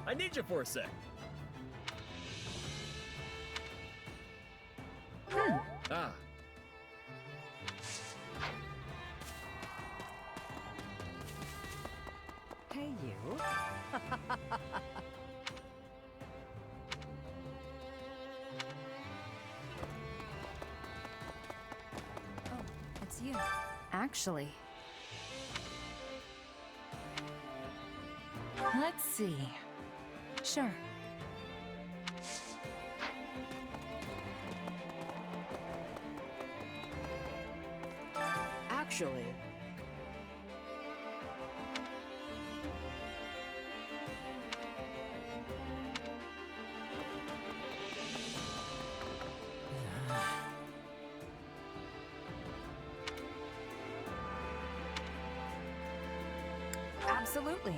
I need you for a sec. Ah. Hey, you. Oh, it's you. Actually. Let's see. Sure. Actually. Absolutely.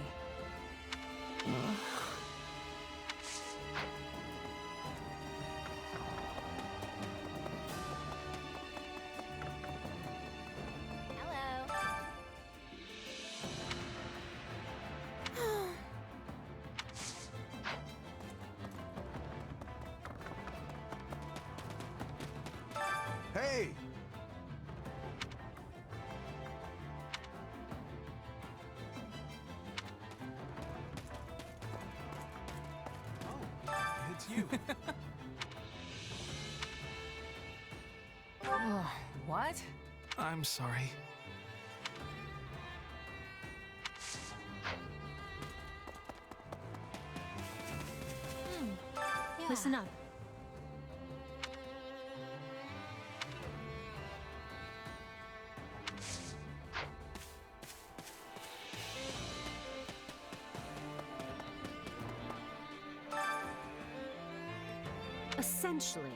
Hey! Oh, it's you. What? I'm sorry. Listen up. Essentially.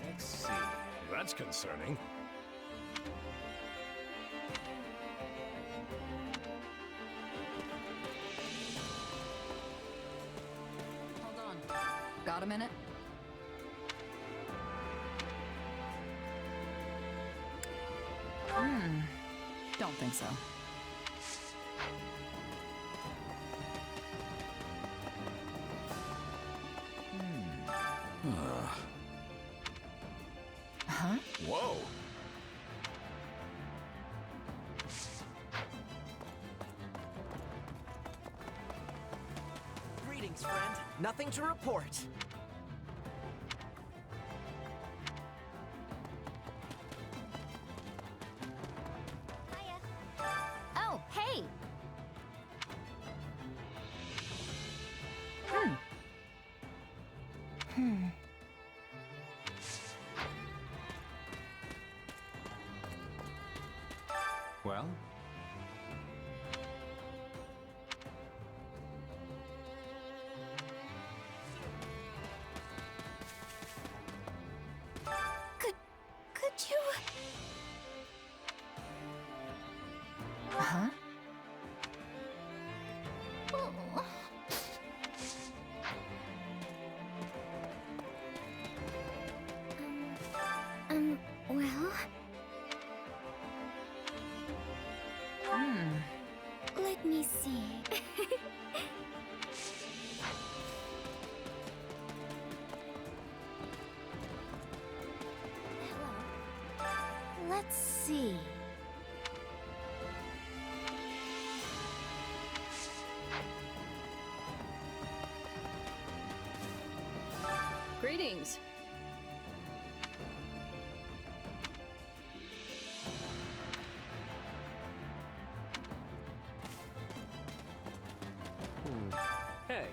Let's see. That's concerning. Hold on. Got a minute? Don't think so. Huh? Whoa. Greetings, friend. Nothing to report. Oh, hey! Well? Could you... Huh? Well... Let me see. Hello. Let's see. Greetings. Hey.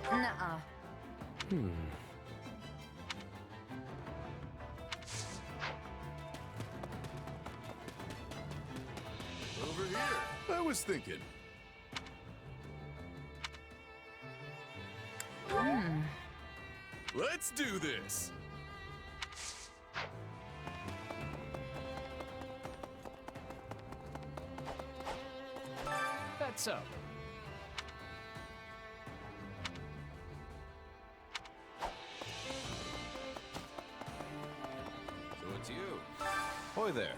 Nuh-uh. Over here. I was thinking. Let's do this. That's so. Ahoy there.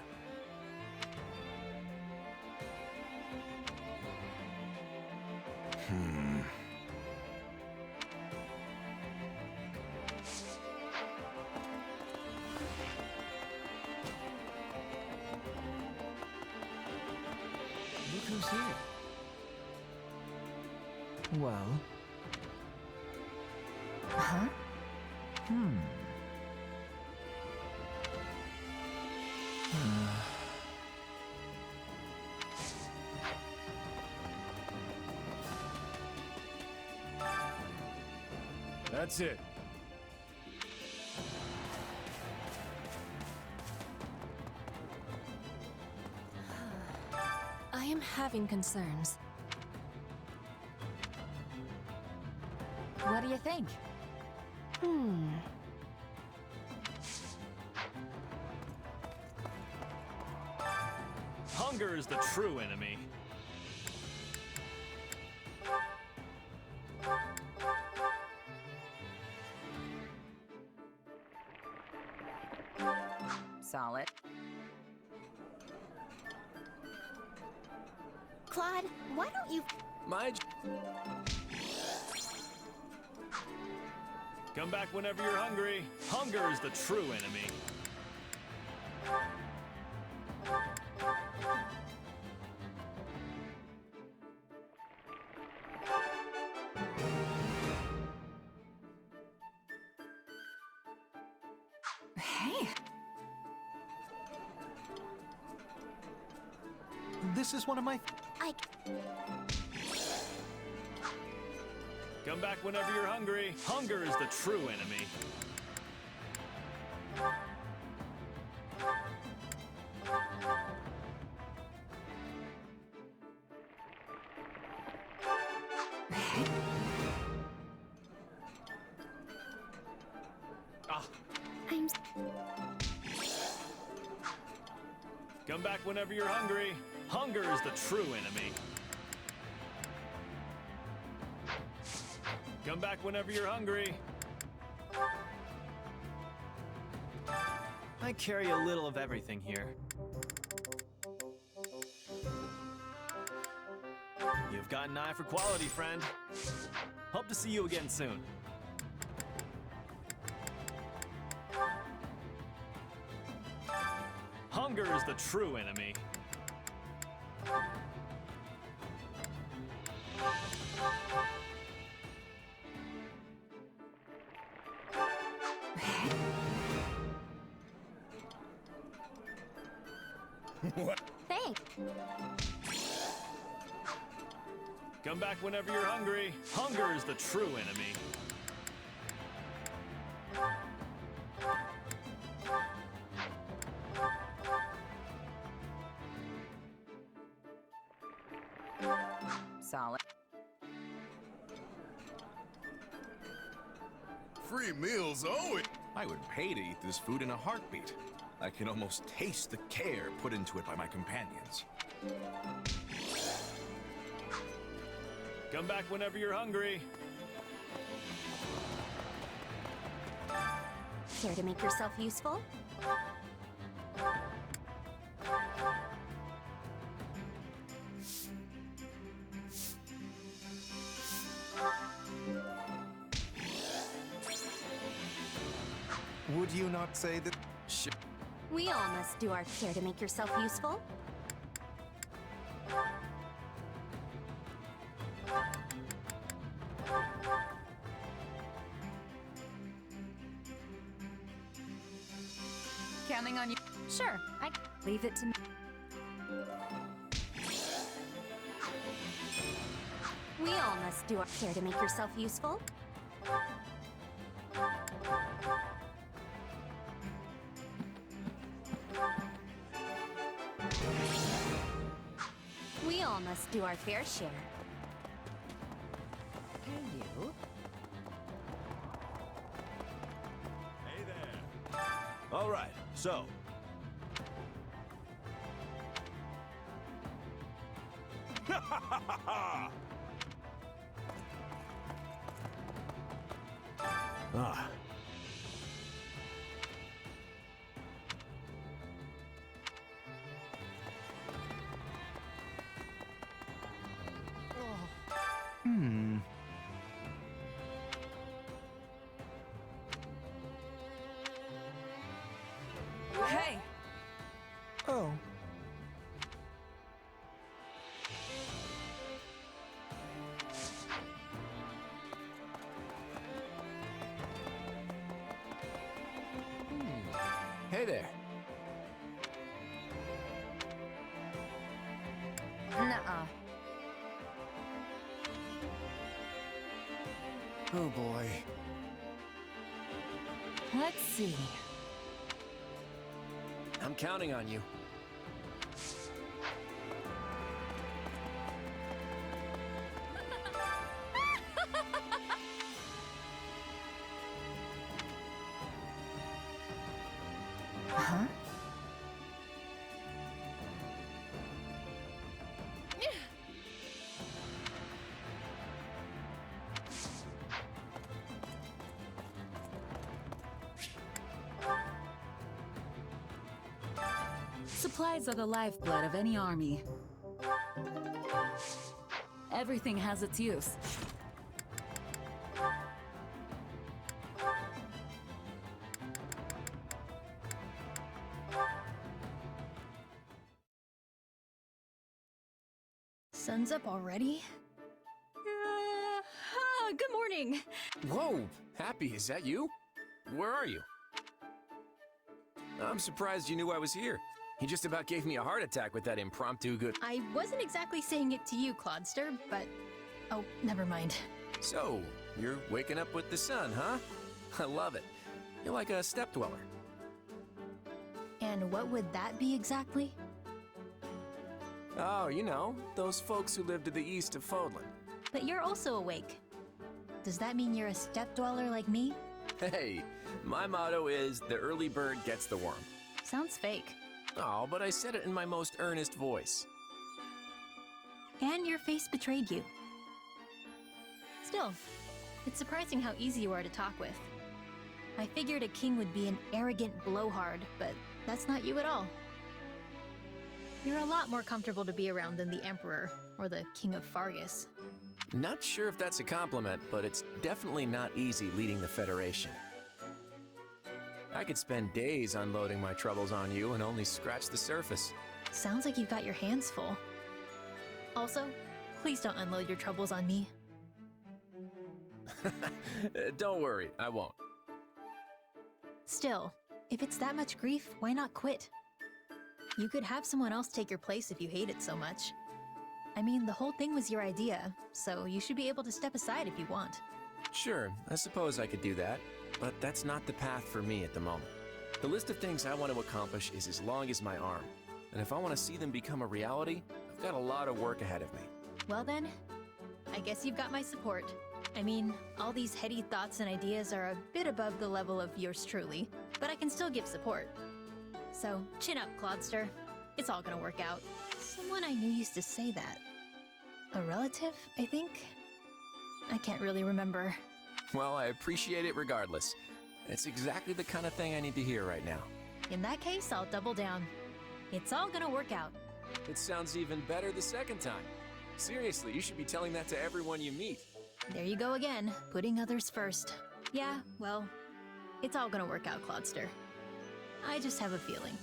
Look who's here. Well, Huh? That's it. I am having concerns. What do you think? Hunger is the true enemy. Solid. Claude, why don't you... Come back whenever you're hungry. Hunger is the true enemy. Hey, this is one of my... I... Come back whenever you're hungry. Hunger is the true enemy. Ah, I'm... come back whenever you're hungry. Hunger is the true enemy. Come back whenever you're hungry. I carry a little of everything here. You've got an eye for quality, friend. Hope to see you again soon. Hunger is the true enemy. What? Thanks. Come back whenever you're hungry. Hunger is the true enemy. solid. Free meals always. I would pay to eat this food in a heartbeat. I can almost taste the care put into it by my companions. Come back whenever you're hungry. Care to make yourself useful? Would you not say that? We all must do our care to make yourself useful. Counting on you. Sure, I Leave it to me. We all must do our care to make yourself useful. We all must do our fair share. Can you? Hey there. All right, so. Ah. Hey! Oh. Hey there. Nuh-uh. Oh boy. Let's see. I'm counting on you. Huh? Supplies are the lifeblood of any army. Everything has its use. Sun's up already? Good morning! Whoa! Happy, is that you? Where are you? I'm surprised you knew I was here. He just about gave me a heart attack with that impromptu good... I wasn't exactly saying it to you, Clodster, but... Oh, never mind. So, you're waking up with the sun, huh? I love it. You're like a step dweller. And what would that be exactly? Oh, you know, those folks who live to the east of Fodlan. But you're also awake. Does that mean you're a step dweller like me? Hey, my motto is the early bird gets the worm. Sounds fake. Oh, but I said it in my most earnest voice. And your face betrayed you. Still, it's surprising how easy you are to talk with. I figured a king would be an arrogant blowhard, but that's not you at all. You're a lot more comfortable to be around than the Emperor, or the King of Fargus. Not sure if that's a compliment, but it's definitely not easy leading the Federation. I could spend days unloading my troubles on you and only scratch the surface. Sounds like you've got your hands full. Also, please don't unload your troubles on me. Don't worry, I won't. Still, if it's that much grief, why not quit? You could have someone else take your place if you hate it so much. I mean, the whole thing was your idea, so you should be able to step aside if you want. Sure, I suppose I could do that, but that's not the path for me at the moment. The list of things I want to accomplish is as long as my arm, and if I want to see them become a reality, I've got a lot of work ahead of me. Well then, I guess you've got my support. I mean, all these heady thoughts and ideas are a bit above the level of yours truly, but I can still give support. So, chin up, Clodster. It's all gonna work out. Someone I knew used to say that. A relative, I think? I can't really remember. Well, I appreciate it regardless. It's exactly the kind of thing I need to hear right now. In that case, I'll double down. It's all gonna work out. It sounds even better the second time. Seriously, you should be telling that to everyone you meet. There you go again, putting others first. Yeah, well, it's all gonna work out, Clodster. I just have a feeling.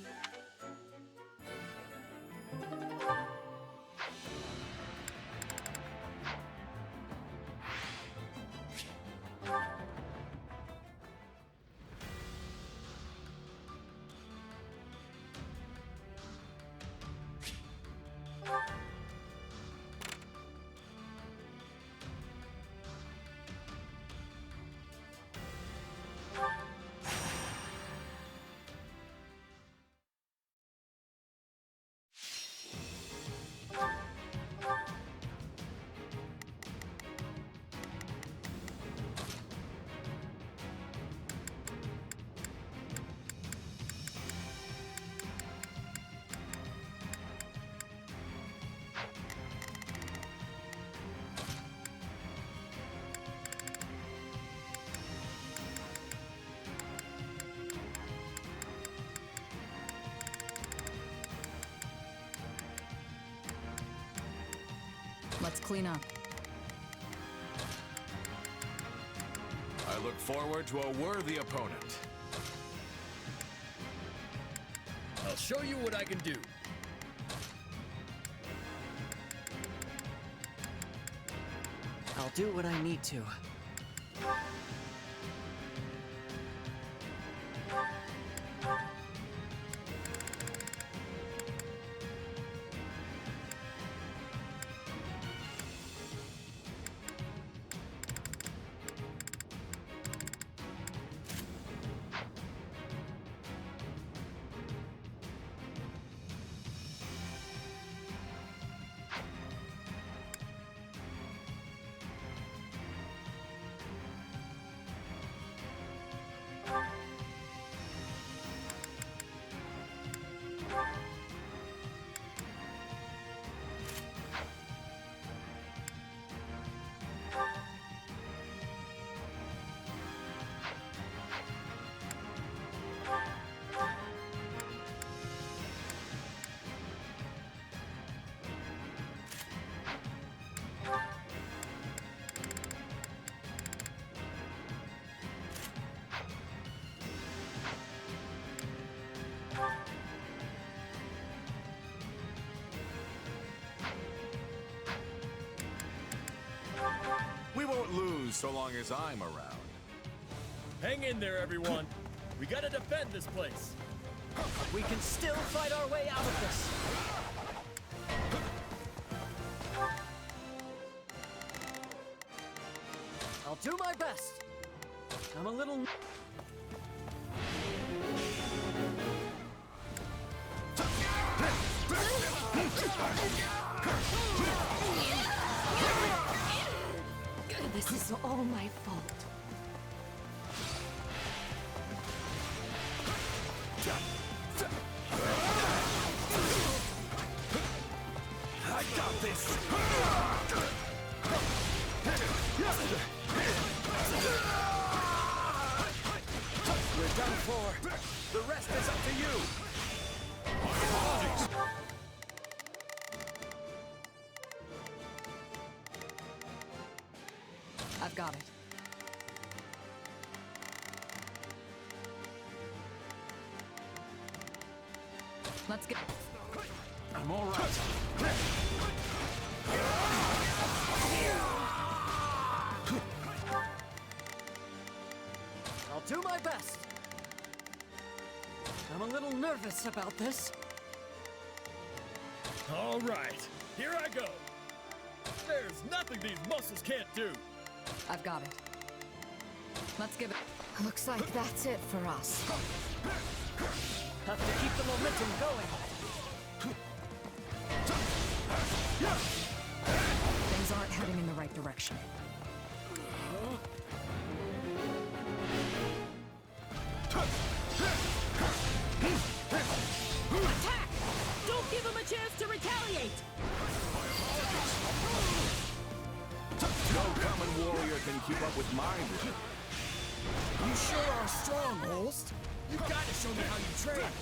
Let's clean up. I look forward to a worthy opponent. I'll show you what I can do. I'll do what I need to. We won't lose so long as I'm around. Hang in there, everyone. We gotta defend this place. We can still fight our way out of this. I'll do my best. I'm a little... This is all my fault. I got this! We're done for. The rest is up to you. I've got it. Let's get... I'm all right. I'll do my best. I'm a little nervous about this. All right, here I go. There's nothing these muscles can't do. I've got it. Let's give it... Looks like that's it for us. Have to keep the momentum going. Things aren't heading in the right direction. Attack! Don't give him a chance to retaliate! No common warrior can keep up with mine. You sure are strong, Holst. You gotta show me how you train.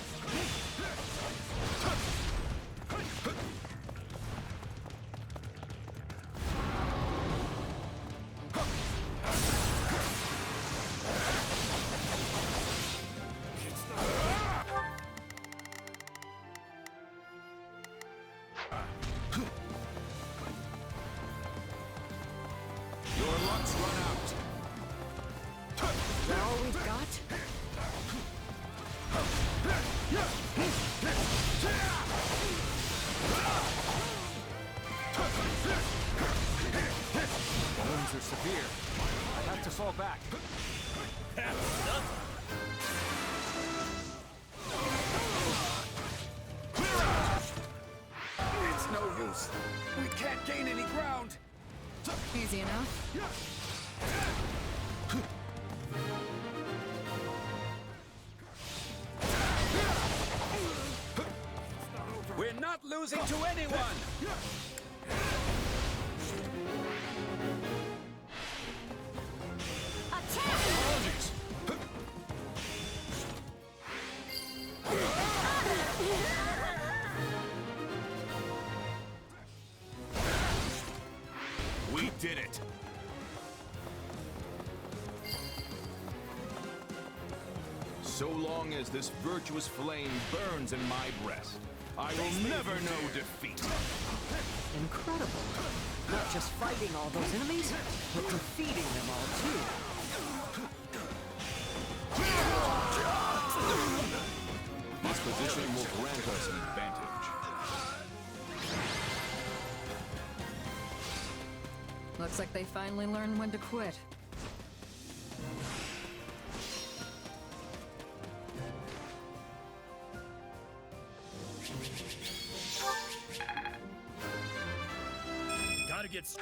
Your luck's run out. Is that all we've got? Wounds are severe. I have to fall back. It's no use. We can't gain any ground. Easy enough. We're not losing to anyone. Apologies. We did it. So long as this virtuous flame burns in my breast, I will never know defeat. Incredible. Not just fighting all those enemies, but defeating them all too. This position will grant us an advantage. Looks like they finally learned when to quit. Gotta get.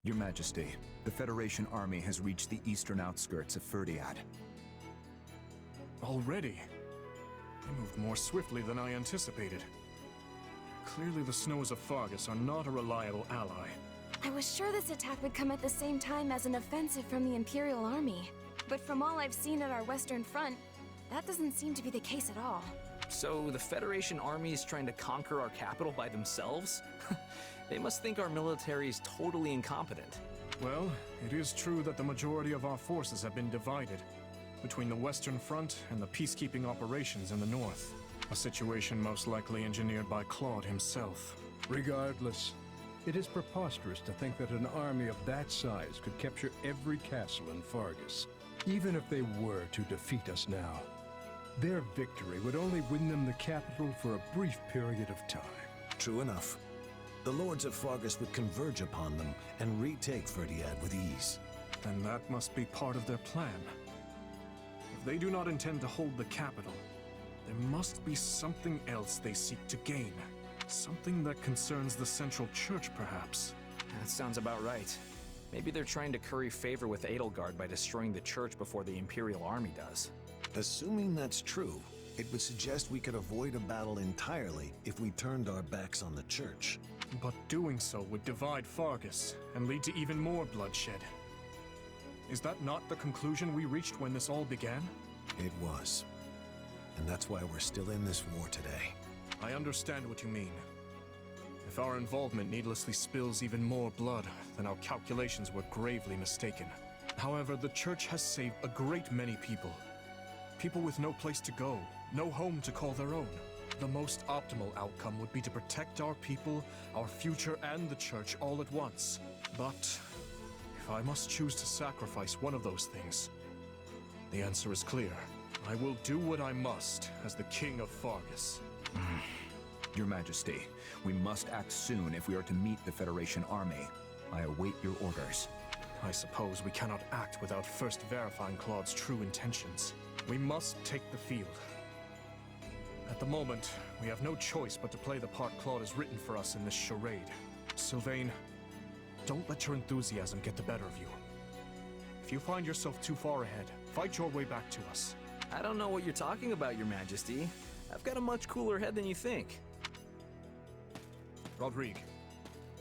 Your Majesty, the Federation army has reached the eastern outskirts of Ferdiad. Already? They moved more swiftly than I anticipated. Clearly the snows of Fargus are not a reliable ally. I was sure this attack would come at the same time as an offensive from the Imperial Army. But from all I've seen at our western front, that doesn't seem to be the case at all. So the Federation army is trying to conquer our capital by themselves? They must think our military is totally incompetent. Well, it is true that the majority of our forces have been divided between the Western Front and the peacekeeping operations in the north. A situation most likely engineered by Claude himself. Regardless, it is preposterous to think that an army of that size could capture every castle in Fargus, even if they were to defeat us now. Their victory would only win them the capital for a brief period of time. True enough. The lords of Fargus would converge upon them and retake Ferdiad with ease. Then that must be part of their plan. If they do not intend to hold the capital, there must be something else they seek to gain. Something that concerns the Central Church, perhaps. That sounds about right. Maybe they're trying to curry favor with Edelgard by destroying the church before the Imperial Army does. Assuming that's true, it would suggest we could avoid a battle entirely if we turned our backs on the church. But doing so would divide Fargus and lead to even more bloodshed. Is that not the conclusion we reached when this all began? It was. And that's why we're still in this war today. I understand what you mean. If our involvement needlessly spills even more blood, then our calculations were gravely mistaken. However, the Church has saved a great many people. People with no place to go, no home to call their own. The most optimal outcome would be to protect our people, our future, and the Church all at once. But if I must choose to sacrifice one of those things, the answer is clear. I will do what I must as the King of Fargus. Your Majesty, we must act soon if we are to meet the Federation army. I await your orders. I suppose we cannot act without first verifying Claude's true intentions. We must take the field. At the moment, we have no choice but to play the part Claude has written for us in this charade. Sylvain, don't let your enthusiasm get the better of you. If you find yourself too far ahead, fight your way back to us. I don't know what you're talking about, Your Majesty. I've got a much cooler head than you think. Rodrigue,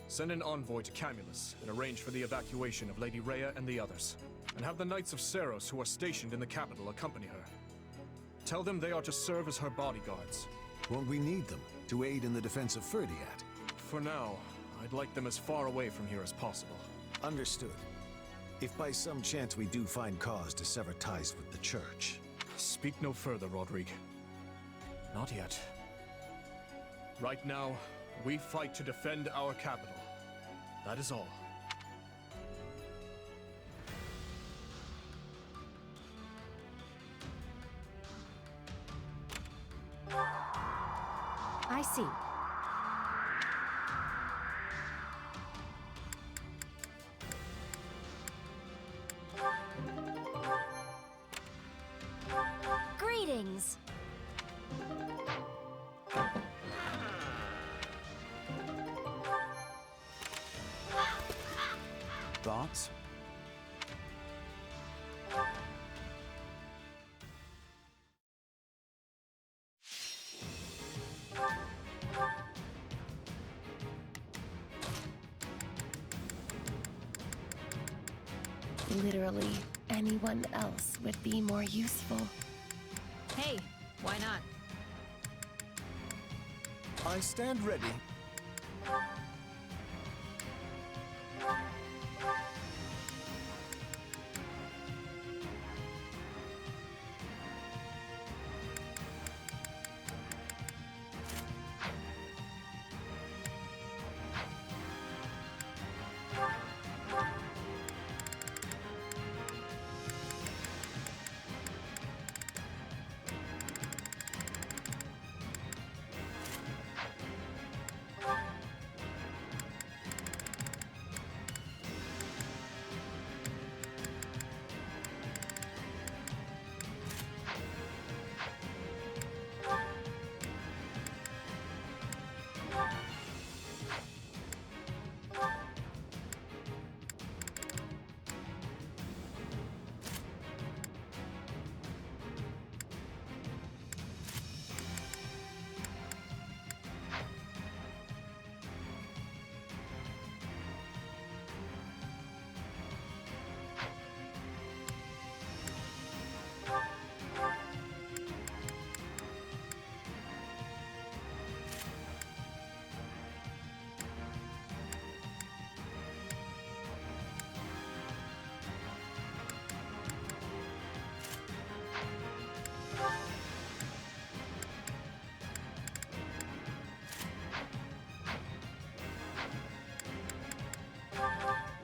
send an envoy to Camulus and arrange for the evacuation of Lady Rhea and the others. And have the Knights of Seros who are stationed in the capital accompany her. Tell them they are to serve as her bodyguards. Won't we need them to aid in the defense of Ferdiad? For now, I'd like them as far away from here as possible. Understood. If by some chance we do find cause to sever ties with the Church. Speak no further, Rodrigue. Not yet. Right now, we fight to defend our capital. That is all. I see. Greetings. Thoughts? Literally anyone else would be more useful. Hey, why not? I stand ready.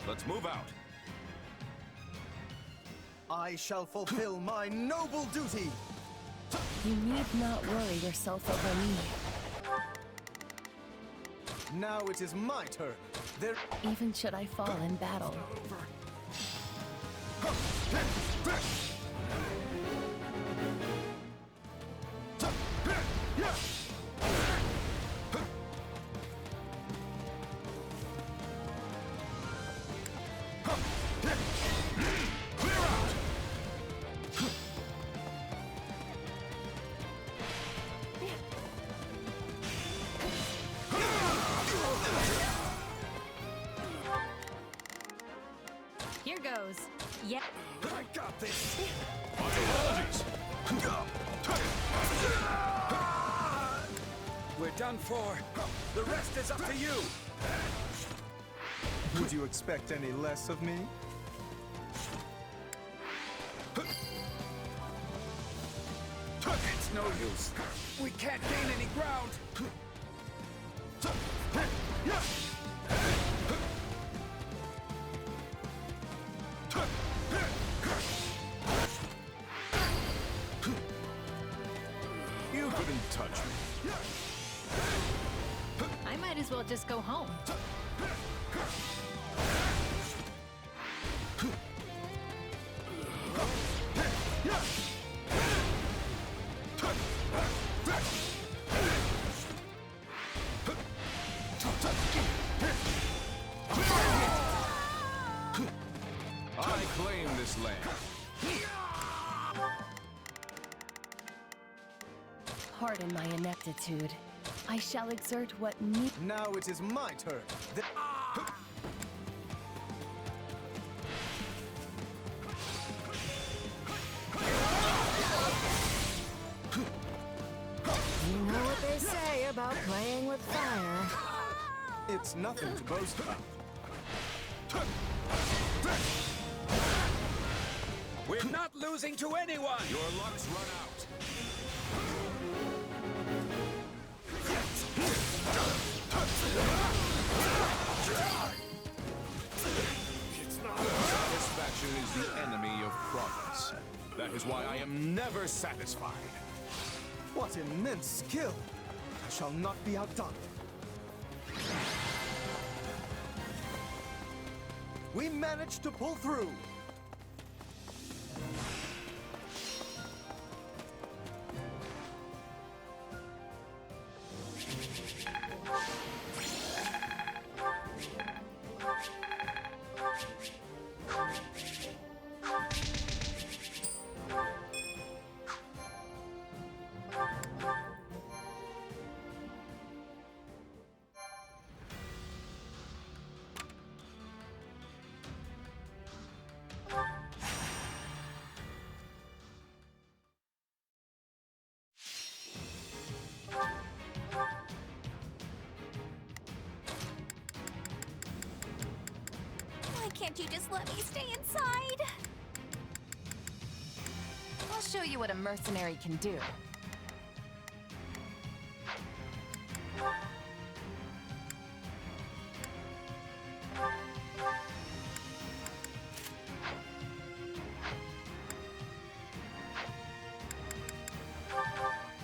Let's move out. I shall fulfill my noble duty. You need not worry yourself over me. Now it is my turn. There. Even should I fall in battle. Here goes. Yeah. I got this. My apologies. We're done for. The rest is up to you. Would you expect any less of me? It's no use. We can't gain any ground. You couldn't touch me. I might as well just go home. I claim this land. Pardon my ineptitude. I shall exert what need. Now it is my turn. You know what they say about playing with fire. It's nothing to boast about. We're not losing to anyone! Your luck's run out. Satisfaction is the enemy of progress. That is why I am never satisfied. What immense skill! I shall not be outdone. We managed to pull through! Can't you just let me stay inside? I'll show you what a mercenary can do.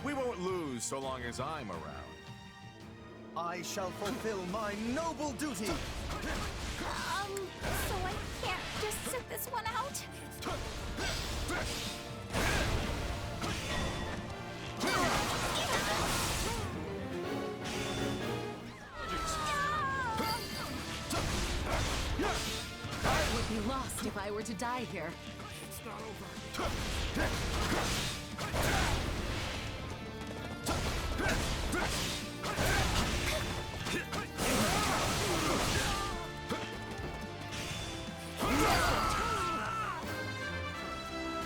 We won't lose so long as I'm around. I shall fulfill my noble duty! So I can't just sit this one out? I would be lost if I were to die here. It's not over.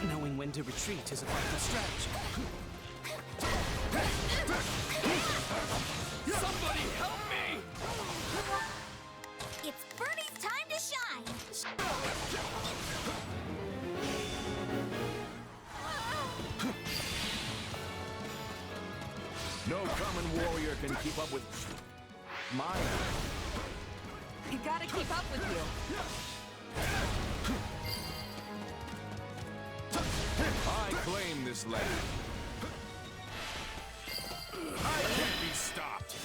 Knowing when to retreat is a vital strategy. Somebody help me! It's Bernie's time to shine! No common warrior can keep up with mine. You gotta keep up with you. I claim this land. I can't be stopped.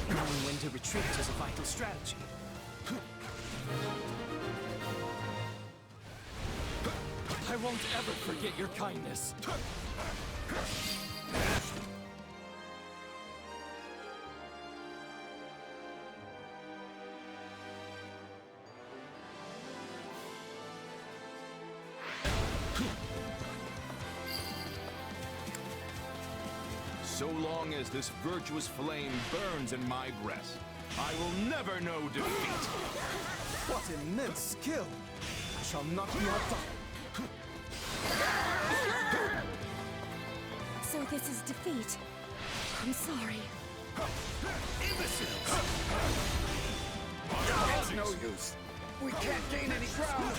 Knowing when to retreat is a vital strategy. I won't ever forget your kindness. So long as this virtuous flame burns in my breast, I will never know defeat. What immense skill! I shall not be outdone. So this is defeat. I'm sorry. Imbeciles! It's no use. We can't gain any ground.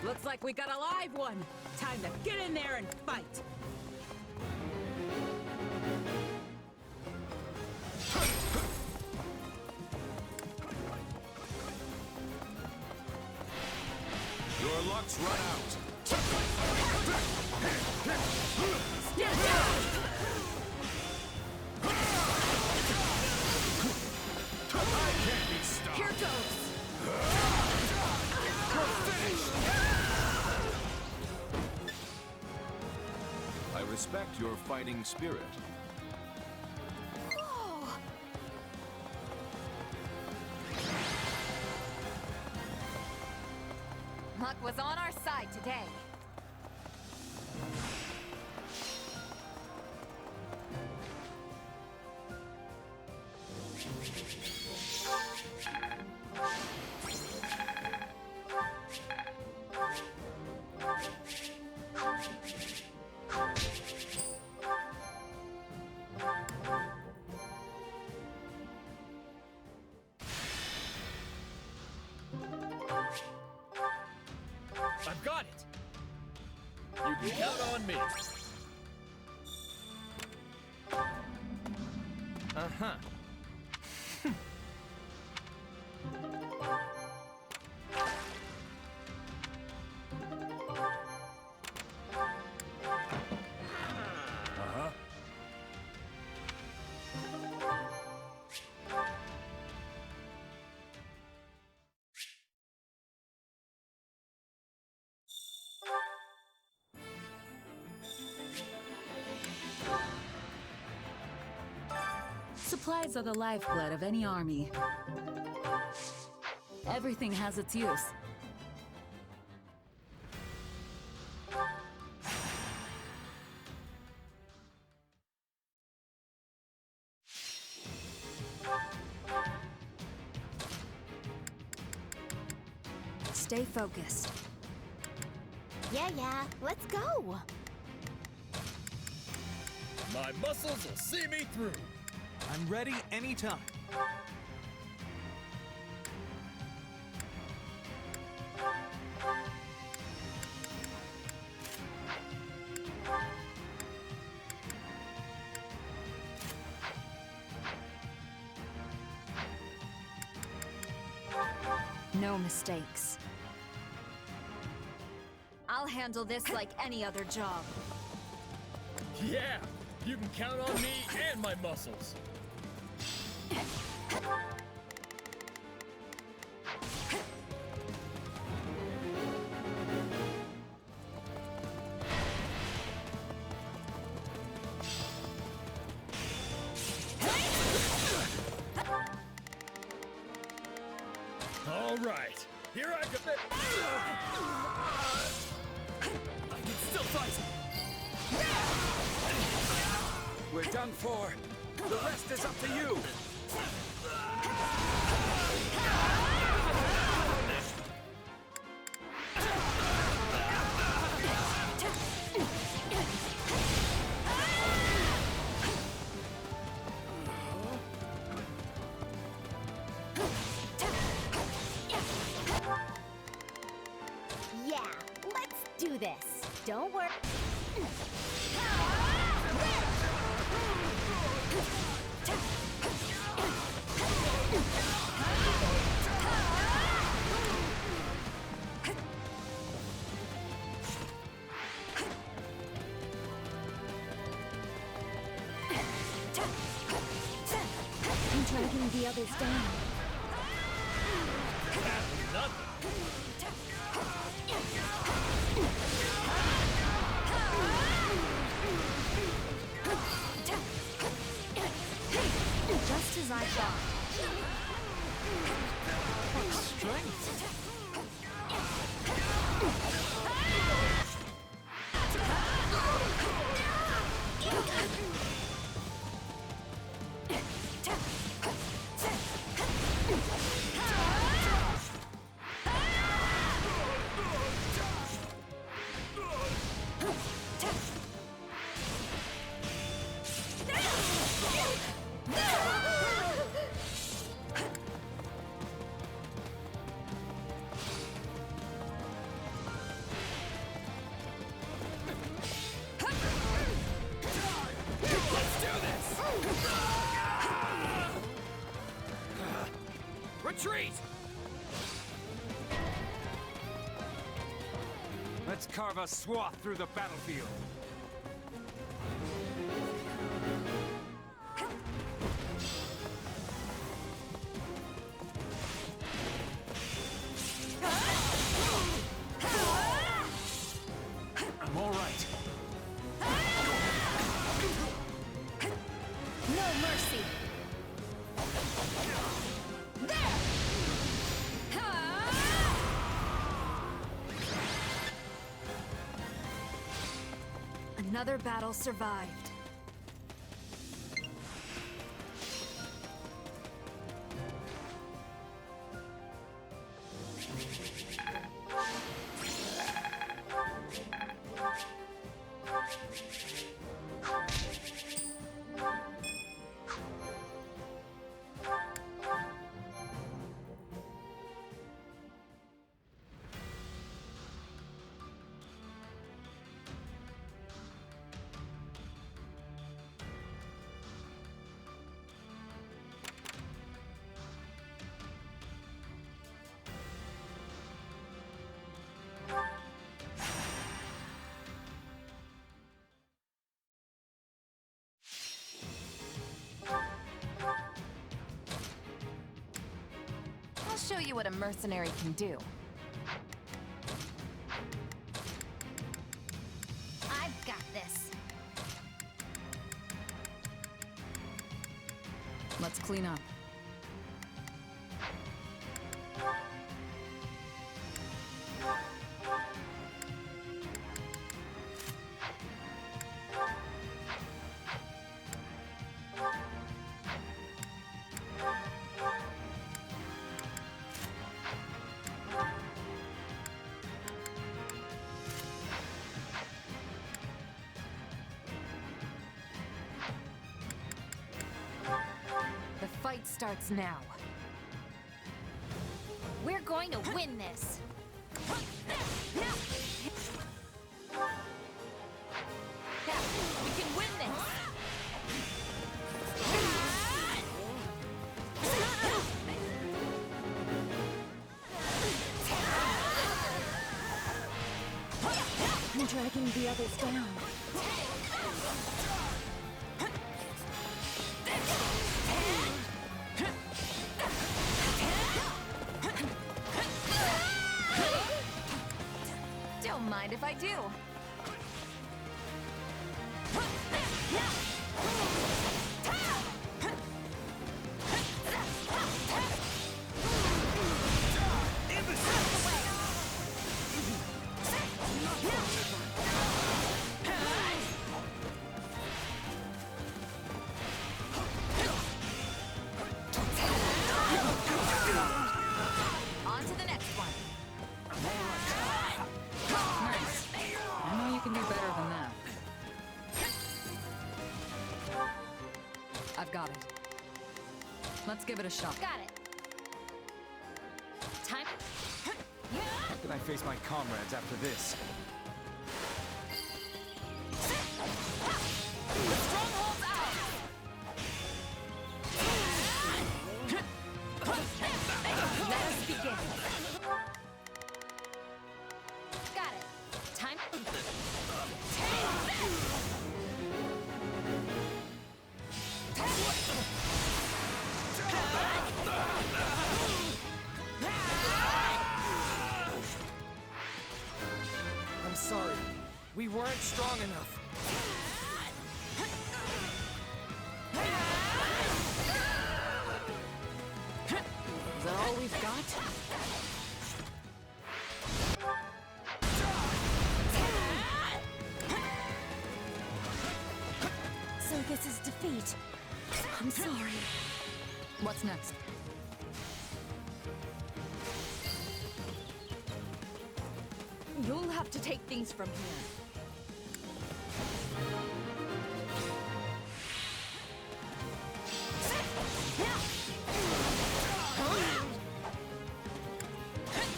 Looks like we got a live one. Time to get in there and fight. Your luck's run out. Stand down! I can't be stopped. Here goes! You're finished! I respect your fighting spirit. Luck was on our side today. I've got it! You can count on me. Uh-huh. Supplies are the lifeblood of any army. Everything has its use. Stay focused. Yeah, let's go. My muscles will see me through. I'm ready anytime. No mistakes. I'll handle this like any other job. Yeah, you can count on me and my muscles. All right, here I go. I can still fight. We're done for. The rest is up to you. Yeah, let's do this. Don't worry. I'm dragging the others down. Just as I thought. What strength! Retreat! Let's carve a swath through the battlefield. I'm all right. No mercy. Another battle survived. I'll show you what a mercenary can do. I've got this. Let's clean up. fight starts now. We're going to win this. We can win this. I'm dragging the others down. Don't mind if I do. On to the next one. Nice. I know you can do better than that. I've got it. Let's give it a shot. Got it. Time. How can I face my comrades after this? The stronghold's out! Let us begin. Got it. Time. I'm sorry. We weren't strong enough. Is that all we've got? So this is defeat. I'm sorry. What's next? You'll have to take things from here.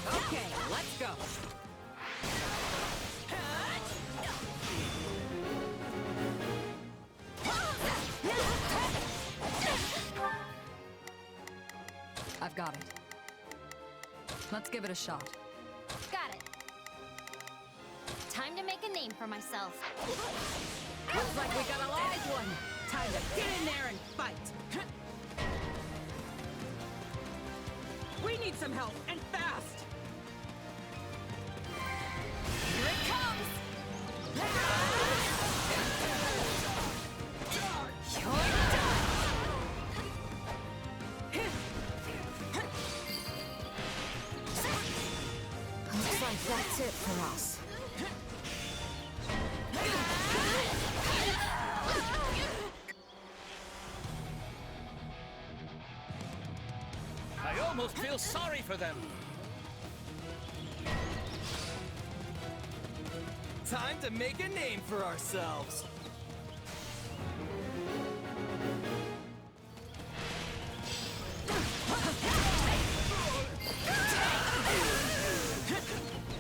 Okay, let's go. I've got it. Let's give it a shot. Got it. Time to make a name for myself. Looks like we got a live one. Time to get in there and fight. We need some help, and fast! Here it comes! Looks like that's it for us. I almost feel sorry for them. Time to make a name for ourselves.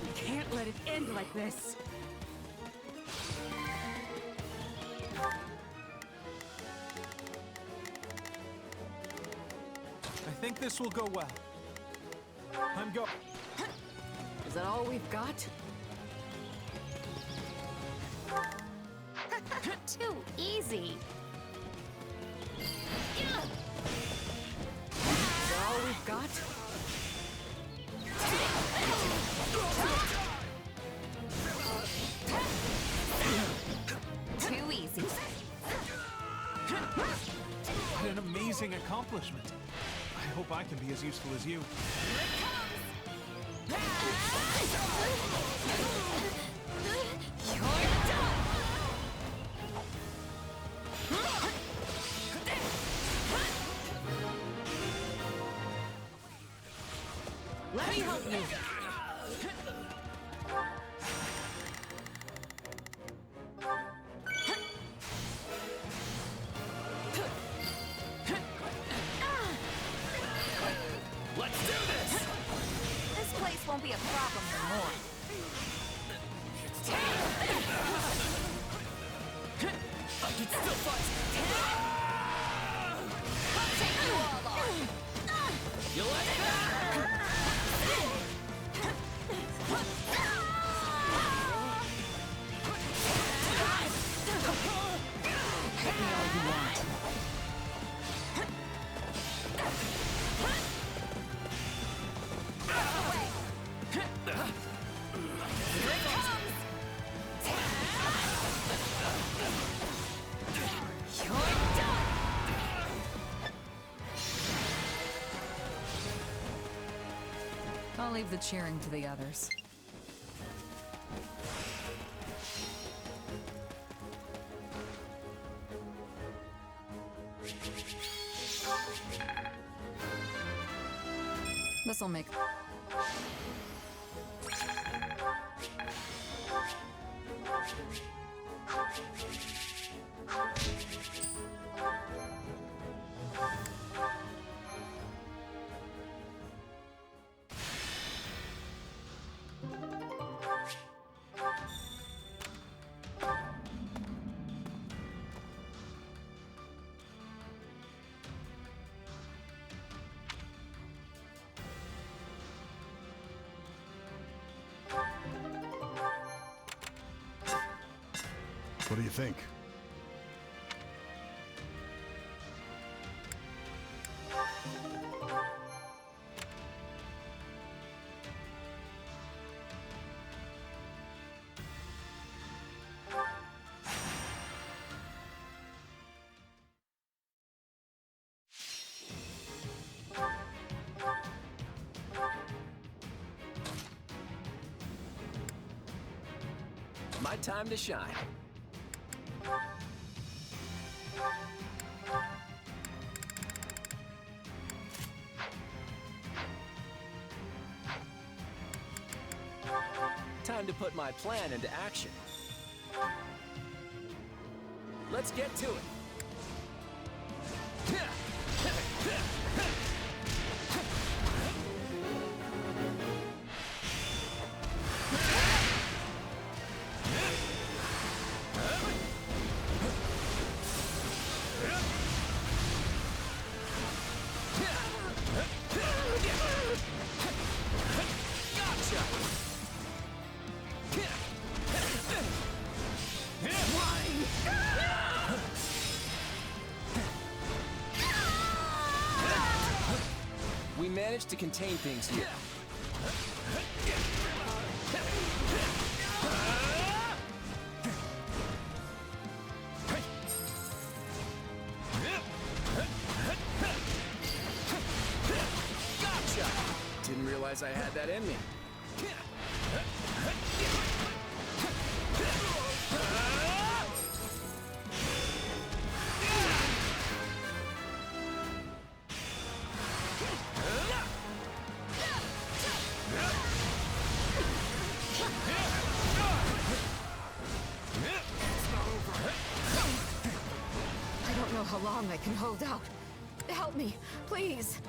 We can't let it end like this. I think this will go well. I'm go. Is that all we've got? Too easy. Is that all we've got? Too easy. What an amazing accomplishment. I hope I can be as useful as you. Let me help you. be a problem for more. I can still fight. I'll take you all on. You like that? Hit me all you want. I'll leave the cheering to the others. This'll make... What do you think? My time to shine. Time to put my plan into action. Let's get to it. We managed to contain things here. Gotcha! Didn't realize I had that in me. I don't know how long I can hold out. Help me, please.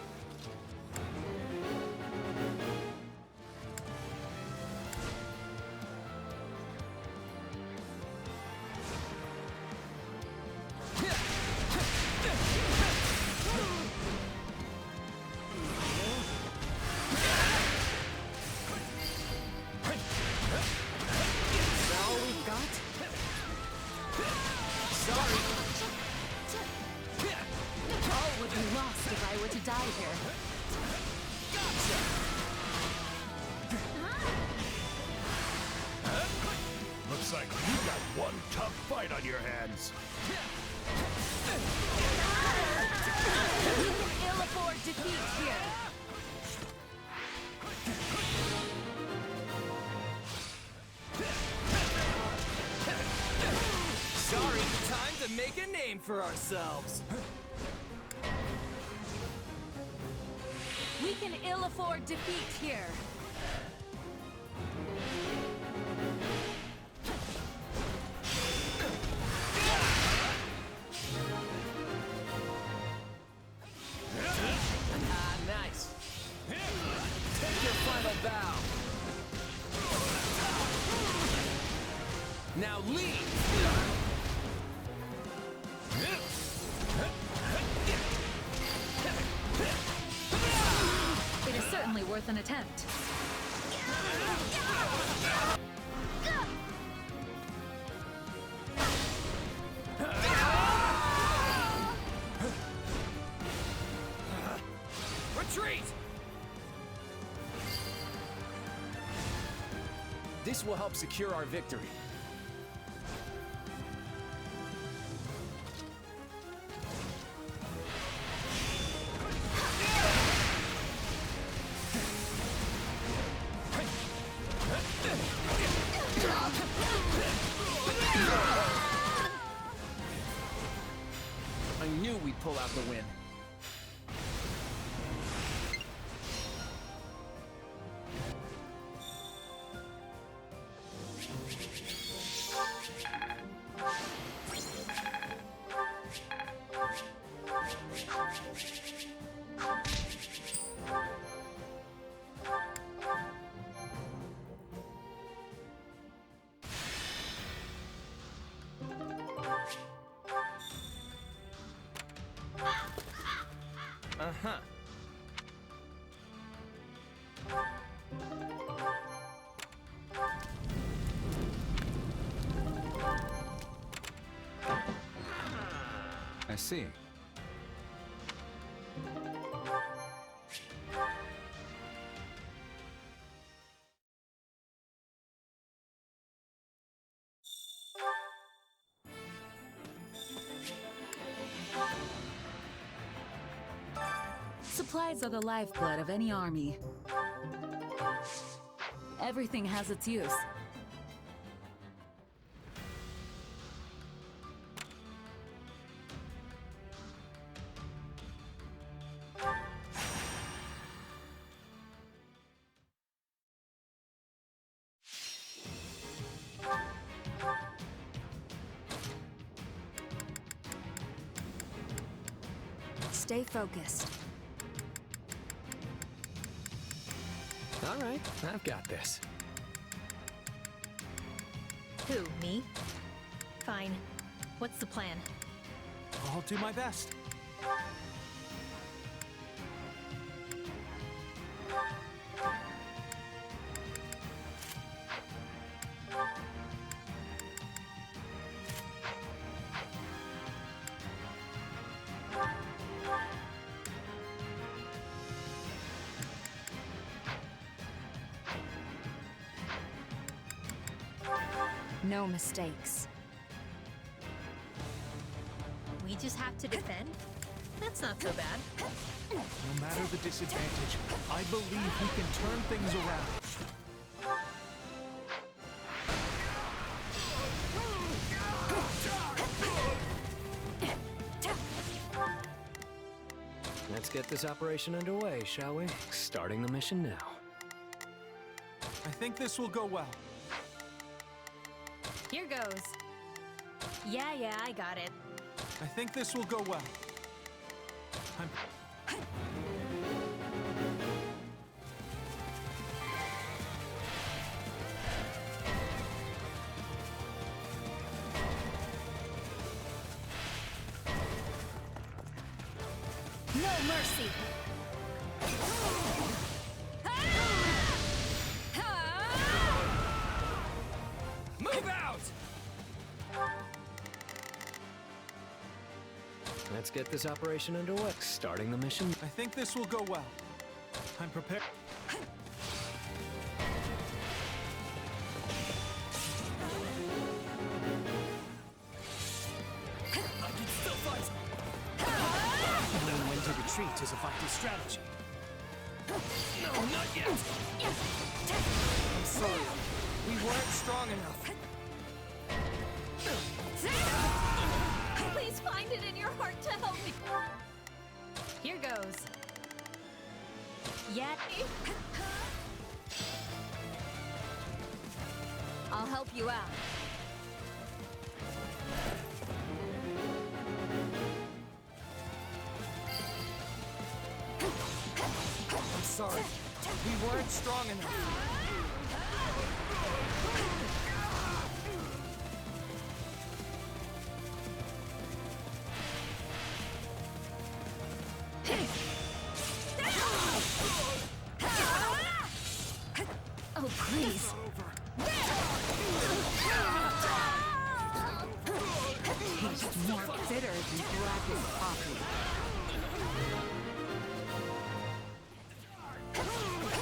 Looks like you got one tough fight on your hands. We can ill afford defeat here. Sorry, time to make a name for ourselves. We can ill afford defeat here. Nice. Take your final bow. Now leave! It is certainly worth an attempt. Retreat! This will help secure our victory. I knew we'd pull out the win. Uh-huh. I see. Supplies are the lifeblood of any army. Everything has its use. Stay focused. All right, I've got this. Who, me? Fine. What's the plan? I'll do my best. No mistakes. We just have to defend? That's not so bad. No matter the disadvantage, I believe we can turn things around. Let's get this operation underway, shall we? Starting the mission now. I think this will go well. Here goes. Yeah, I got it. I think this will go well. No mercy! Move out! Let's get this operation underway. Starting the mission. I think this will go well. I'm prepared. I can still fight. Knowing when to retreat is a vital strategy. No, not yet. I'm sorry. We weren't strong enough. Please find it in your heart to help me. Here goes. Yeah. I'll help you out. I'm sorry. We weren't strong enough.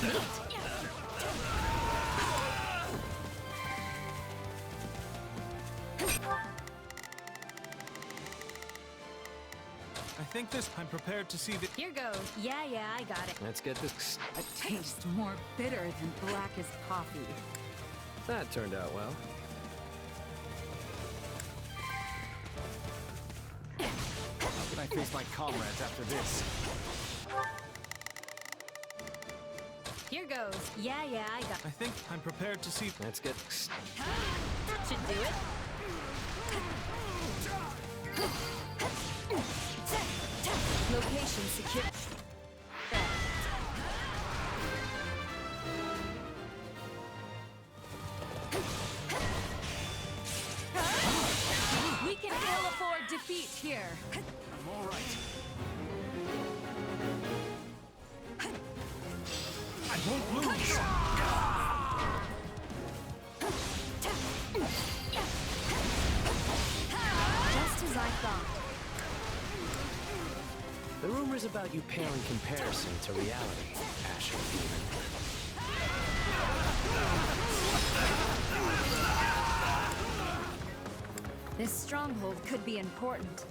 I think this. I'm prepared to see the. Here goes. Yeah, I got it. Let's get this. A taste more bitter than black as coffee. That turned out well. How can I face my comrades after this? Here goes. Yeah, I got it. I think I'm prepared to see. Let's get. That should do it. Location secure. We can ill afford defeat here. I'm all right. I won't lose. Just as I thought. The rumors about you pale in comparison to reality, Asher Demon. This stronghold could be important.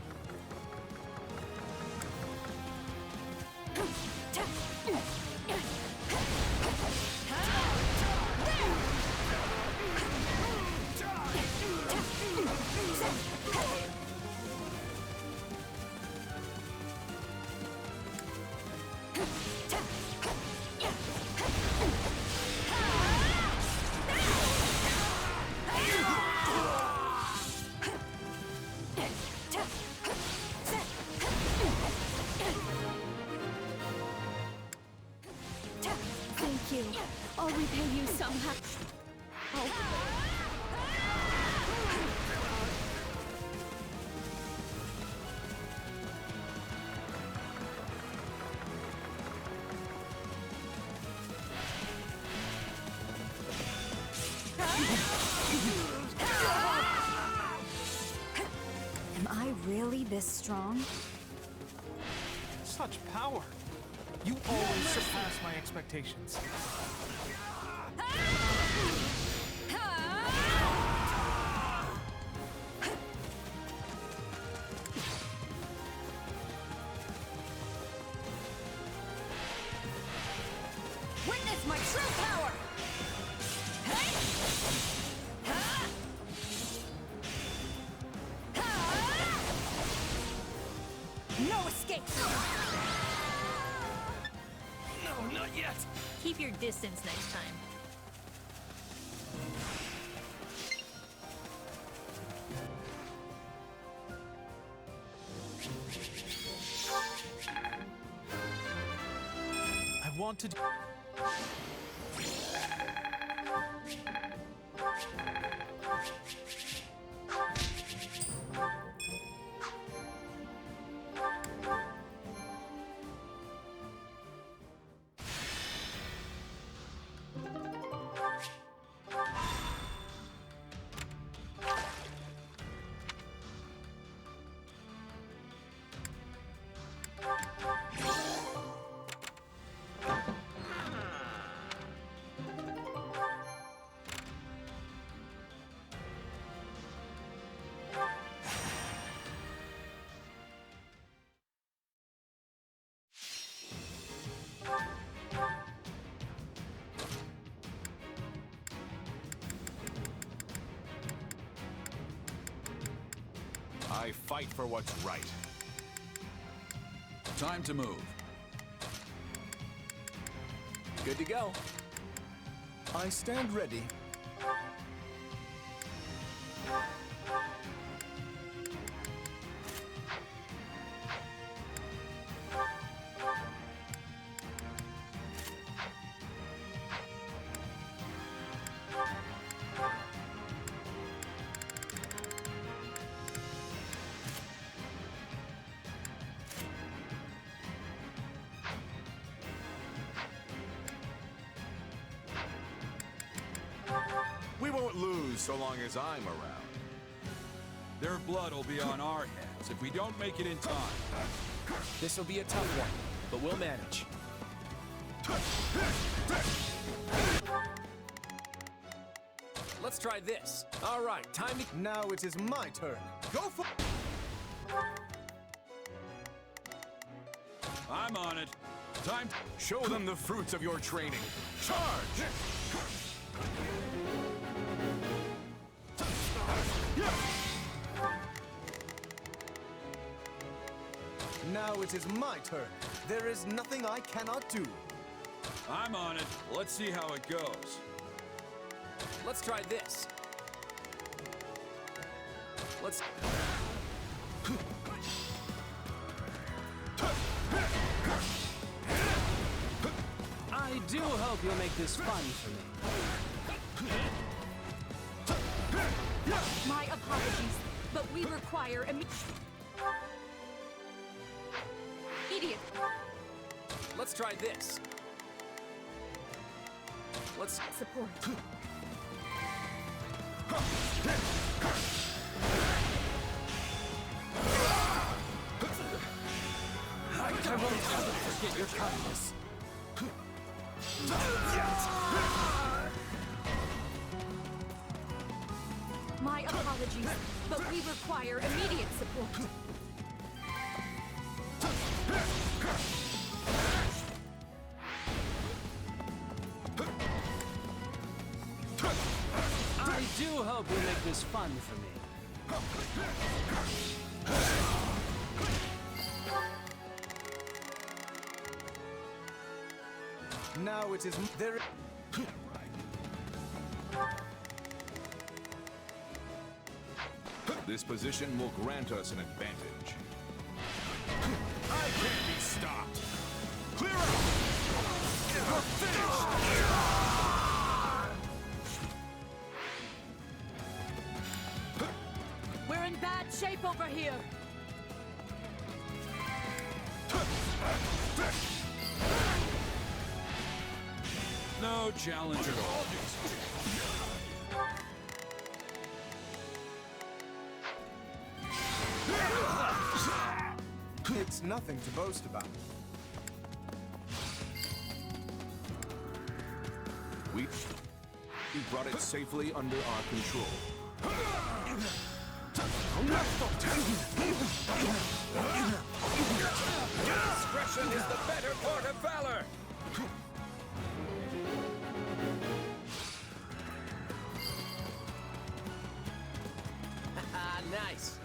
Thank you. I'll repay you somehow. Am I really this strong? Such power. You always surpass my expectations. Witness my true power! No escape! No, not yet. Keep your distance next time. I want to. I fight for what's right. Time to move. Good to go. I stand ready. We won't lose so long as I'm around. Their blood will be on our hands if we don't make it in time. This'll be a tough one, but we'll manage. Let's try this. All right, time to... Now it is my turn. Go for... I'm on it. Time to show them the fruits of your training. Charge! Now it is my turn. There is nothing I cannot do. I'm on it. Let's see how it goes. Let's try this. Let's... I do hope you'll make this fun for me. My apologies, but we require immediate... Let's try this. Let's... support. I won't ever forget your kindness. My apologies, but we require immediate support. I do hope you'll make this fun for me. Now it is... There... This position will grant us an advantage. I can't be stopped! Clear out! We're finished! We're in bad shape over here. No challenge at all. It's nothing to boast about. We brought it safely under our control. Discretion is the better part of valor! Nice.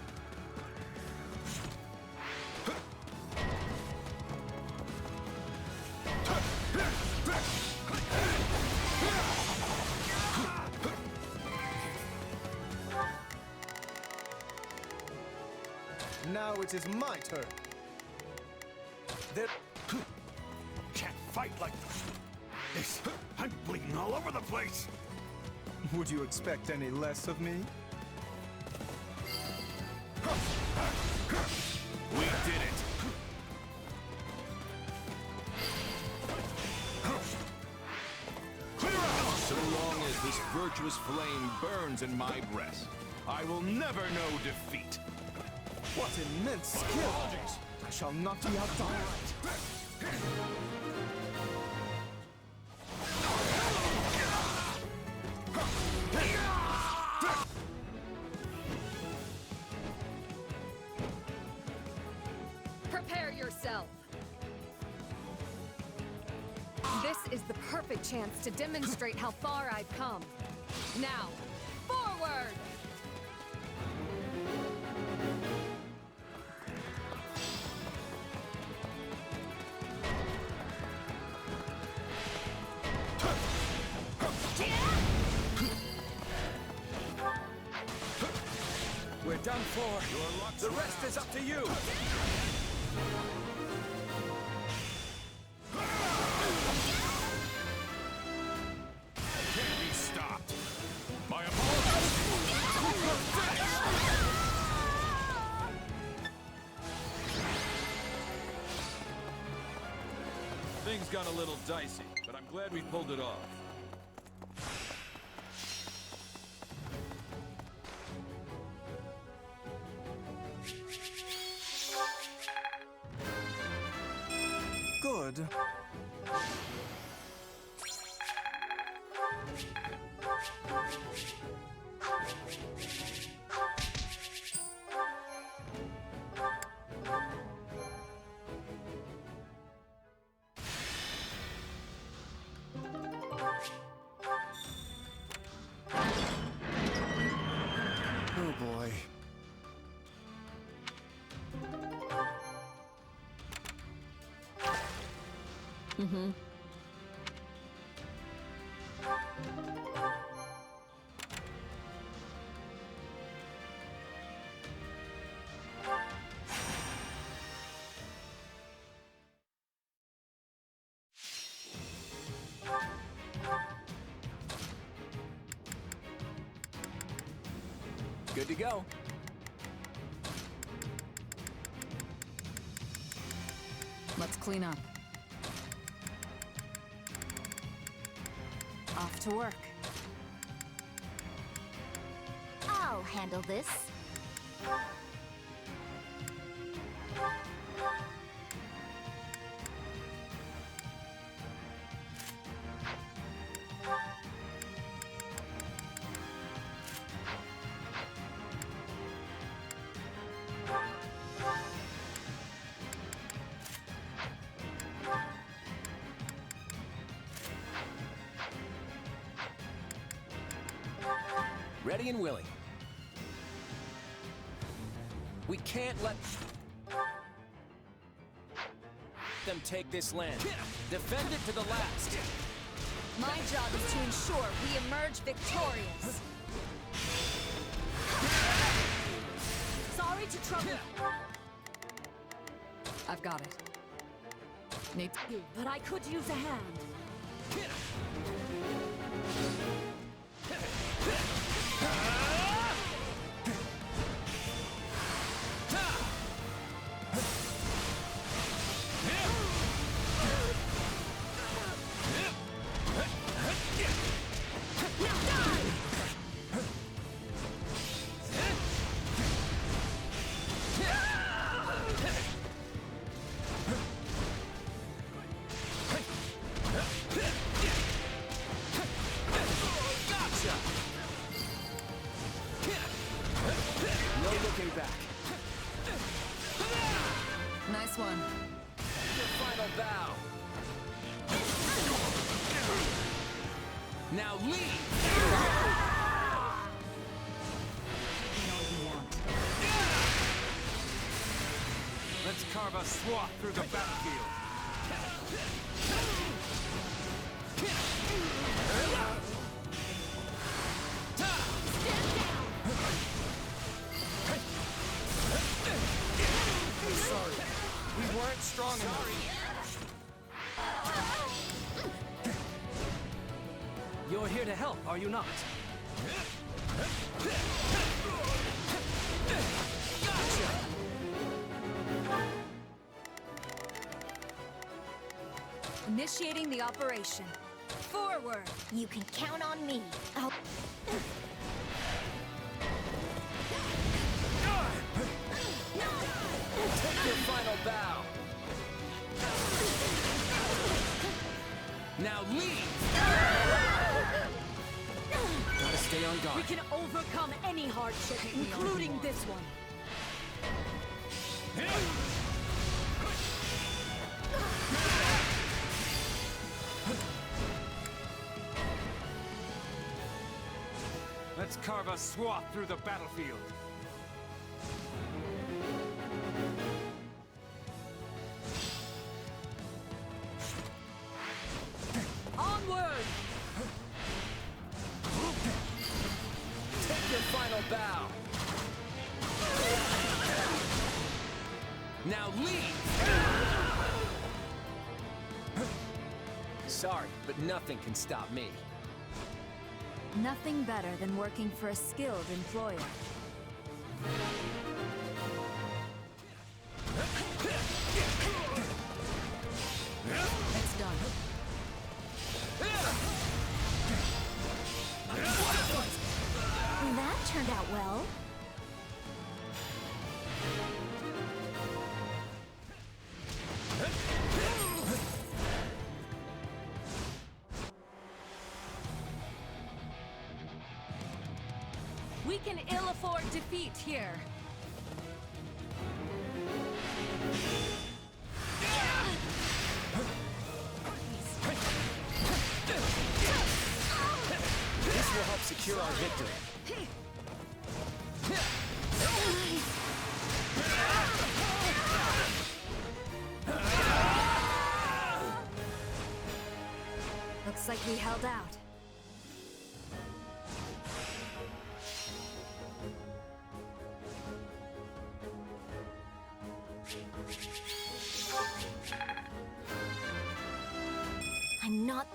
Now it is my turn. There... Can't fight like this. I'm bleeding all over the place. Would you expect any less of me? We did it. Clear out! So long as this virtuous flame burns in my breast, I will never know defeat. What immense skill! I shall not be outdone. Prepare yourself. This is the perfect chance to demonstrate how far I've come. Now, forward! We're done for. The rest is up to you. Can't be stopped. My apologies. Things got a little dicey, but I'm glad we pulled it off. Good. Mm-hmm. Good to go. Let's clean up. Off to work. I'll handle this. Ready and willing. We can't let them take this land. Defend it to the last. My job is to ensure we emerge victorious. Sorry to trouble you. I've got it. Need to... But I could use a hand. No looking back. Nice one. Your final bow. Now leave! Let's carve a swath through the battlefield. Sorry, we weren't strong enough. You're here to help, are you not? Initiating the operation. Forward! You can count on me. I'll... Take your final bow. Now leave! Gotta stay on guard. We can overcome any hardship, including this one. Let's carve a swath through the battlefield. Onward! Take your final bow. Now leave! Sorry, but nothing can stop me. Nothing better than working for a skilled employer. It's done. That turned out well. We can ill afford defeat here. This will help secure our victory. Looks like we held out. I'm not...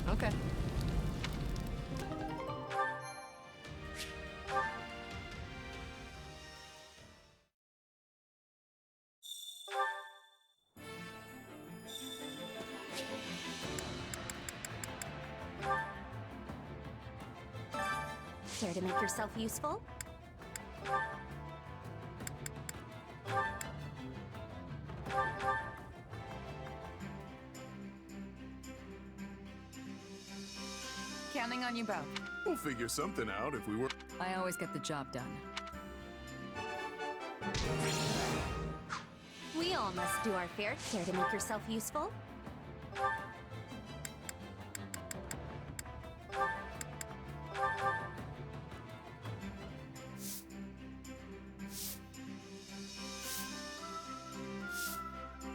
Okay. Care to make yourself useful? Counting on you both. We'll figure something out if we were. I always get the job done. We all must do our fair. Care to make yourself useful?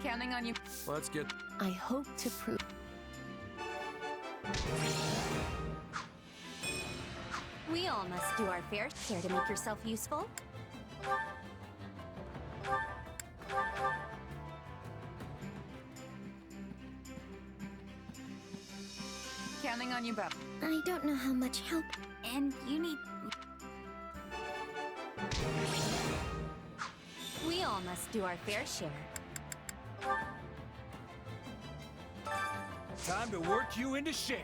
Counting on you. Let's get. I hope to prove. We all must do our fair. Care to make yourself useful? Counting on you both. I don't know how much help. And you need... We all must do our fair share. Time to work you into shape.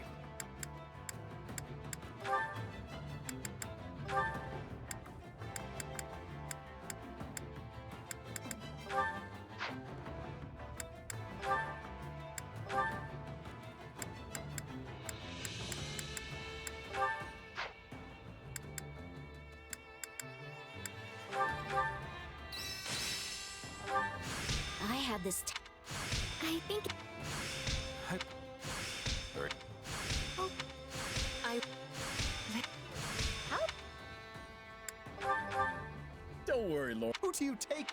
I had this... I think... Oh, I... How? Don't worry, Lord. Who do you take?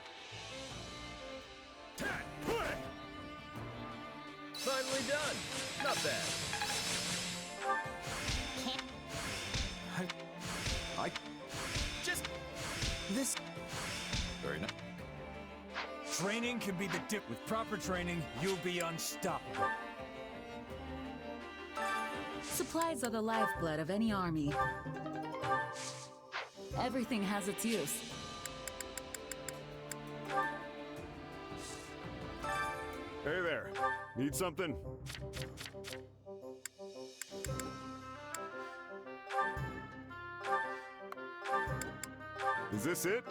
Finally done. Not bad. I Just... This... very nice. Training can be the dip. With proper training, you'll be unstoppable. Supplies are the lifeblood of any army. Everything has its use. Hey there. Need something? Is this it?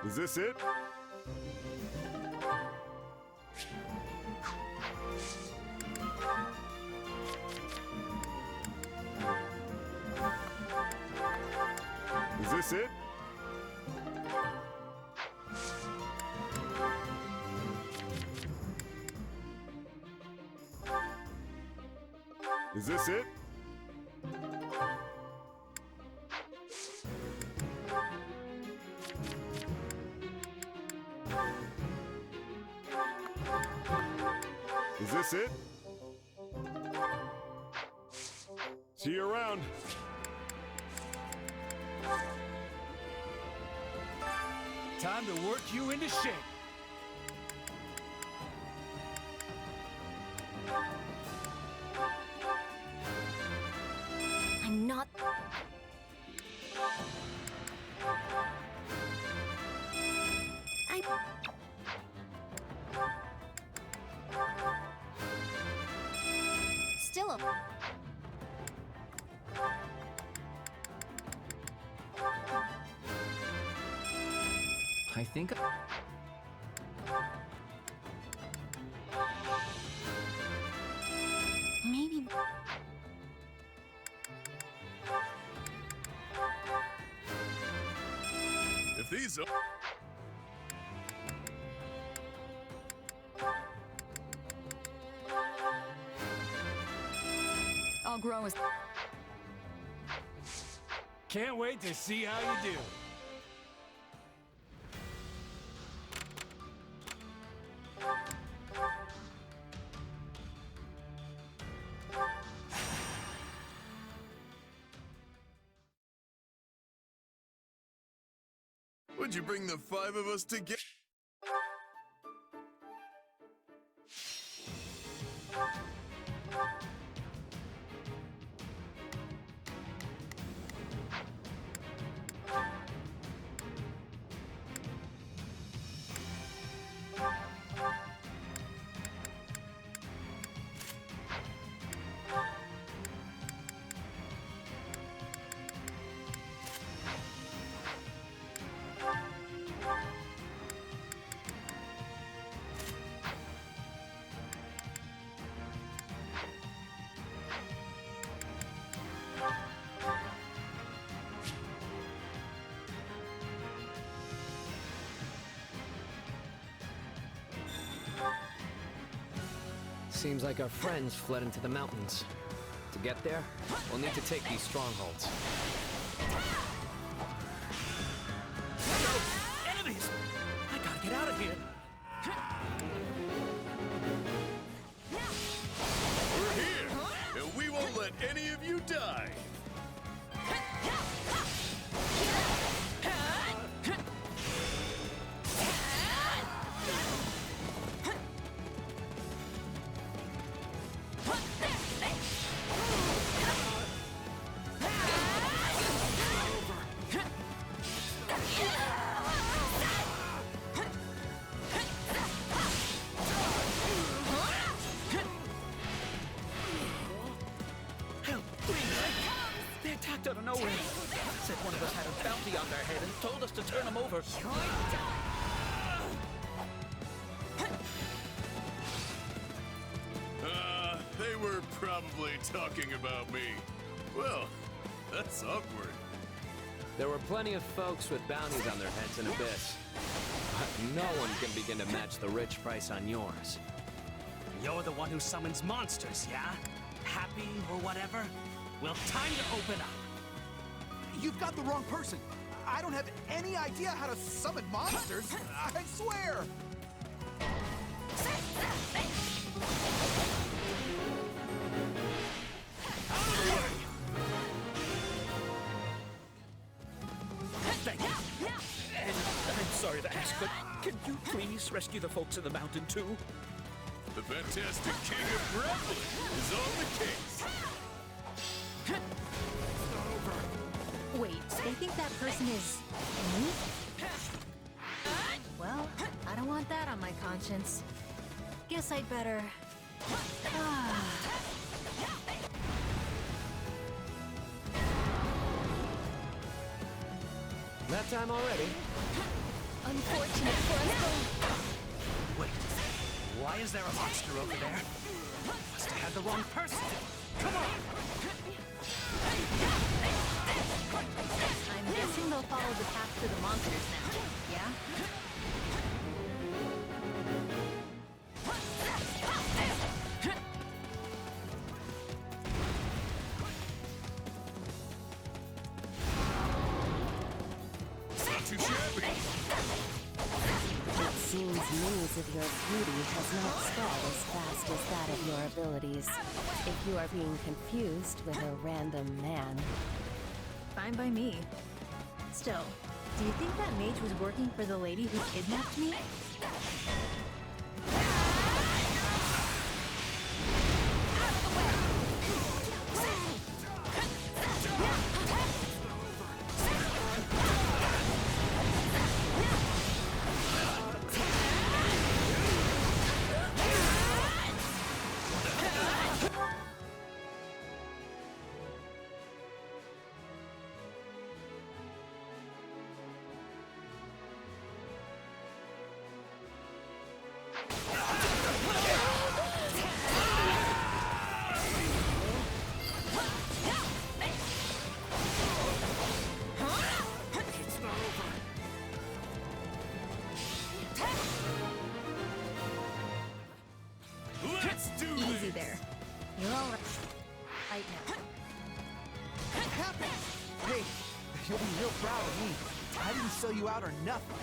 Is this it? Is this it? Is this it? Is this it? See you around. Time to work you into shape. I'm not... I... Still a... I think... Maybe... If these are... I'll grow as... Can't wait to see how you do. Would you bring the 5 of us together? Seems like our friends fled into the mountains. To get there, we'll need to take these strongholds. Enemies! I gotta get out of here. We're here, and we won't let any of you die. They attacked out of nowhere. Said one of us had a bounty on their head and told us to turn them over. They were probably talking about me. Well, that's awkward. There were plenty of folks with bounties on their heads in Abyss. But no one can begin to match the rich price on yours. You're the one who summons monsters, yeah? Happy or whatever? Well, time to open up. You've got the wrong person. I don't have any idea how to summon monsters. I swear. Thank you. And I'm sorry to ask, but can you please rescue the folks in the mountain too? The fantastic king of grappling is on the case. Wait, they think that person is me? Well, I don't want that on my conscience. Guess I'd better... That time already. Unfortunate for us both. Wait, why is there a monster over there? Must have had the wrong person. Come on! I'm guessing they'll follow the path to the monsters now, yeah? Not too shabby. It seems news of your beauty has not spread as fast as that of your abilities. If you are being confused with a random man. Fine by me. Still, do you think that mage was working for the lady who kidnapped me? You'll be real proud of me. I didn't sell you out or nothing.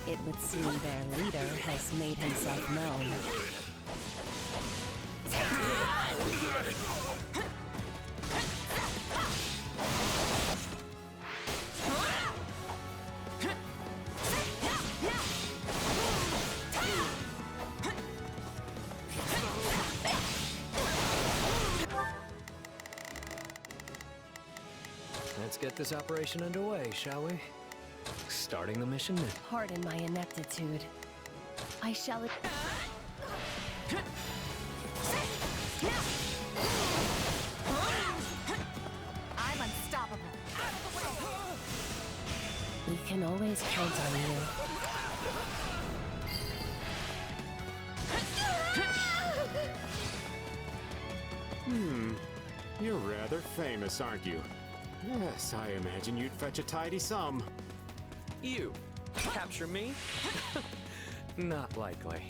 It would seem their leader has made himself known. Let's get this operation underway, shall we? Starting the mission now. Pardon my ineptitude. I shall... I'm unstoppable. We can always count on you. You're rather famous, aren't you? Yes, I imagine you'd fetch a tidy sum. You capture me? Not likely.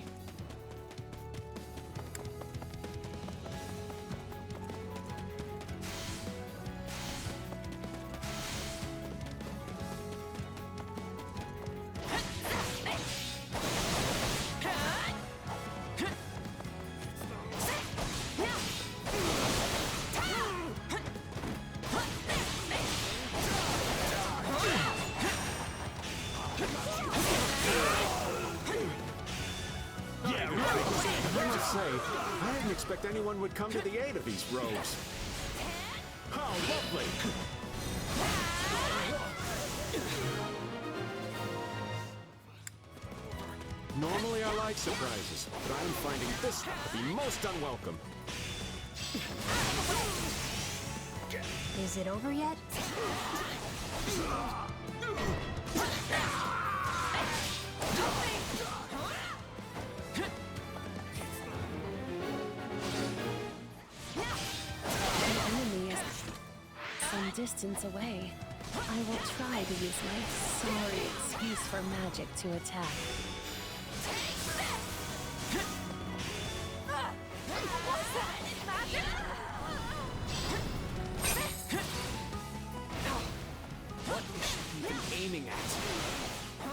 I didn't expect anyone would come to the aid of these rogues. How lovely! Normally I like surprises, but I'm finding this to be most unwelcome. Is it over yet? Distance away. I will try to use my sorry excuse for magic to attack. What is she even aiming at?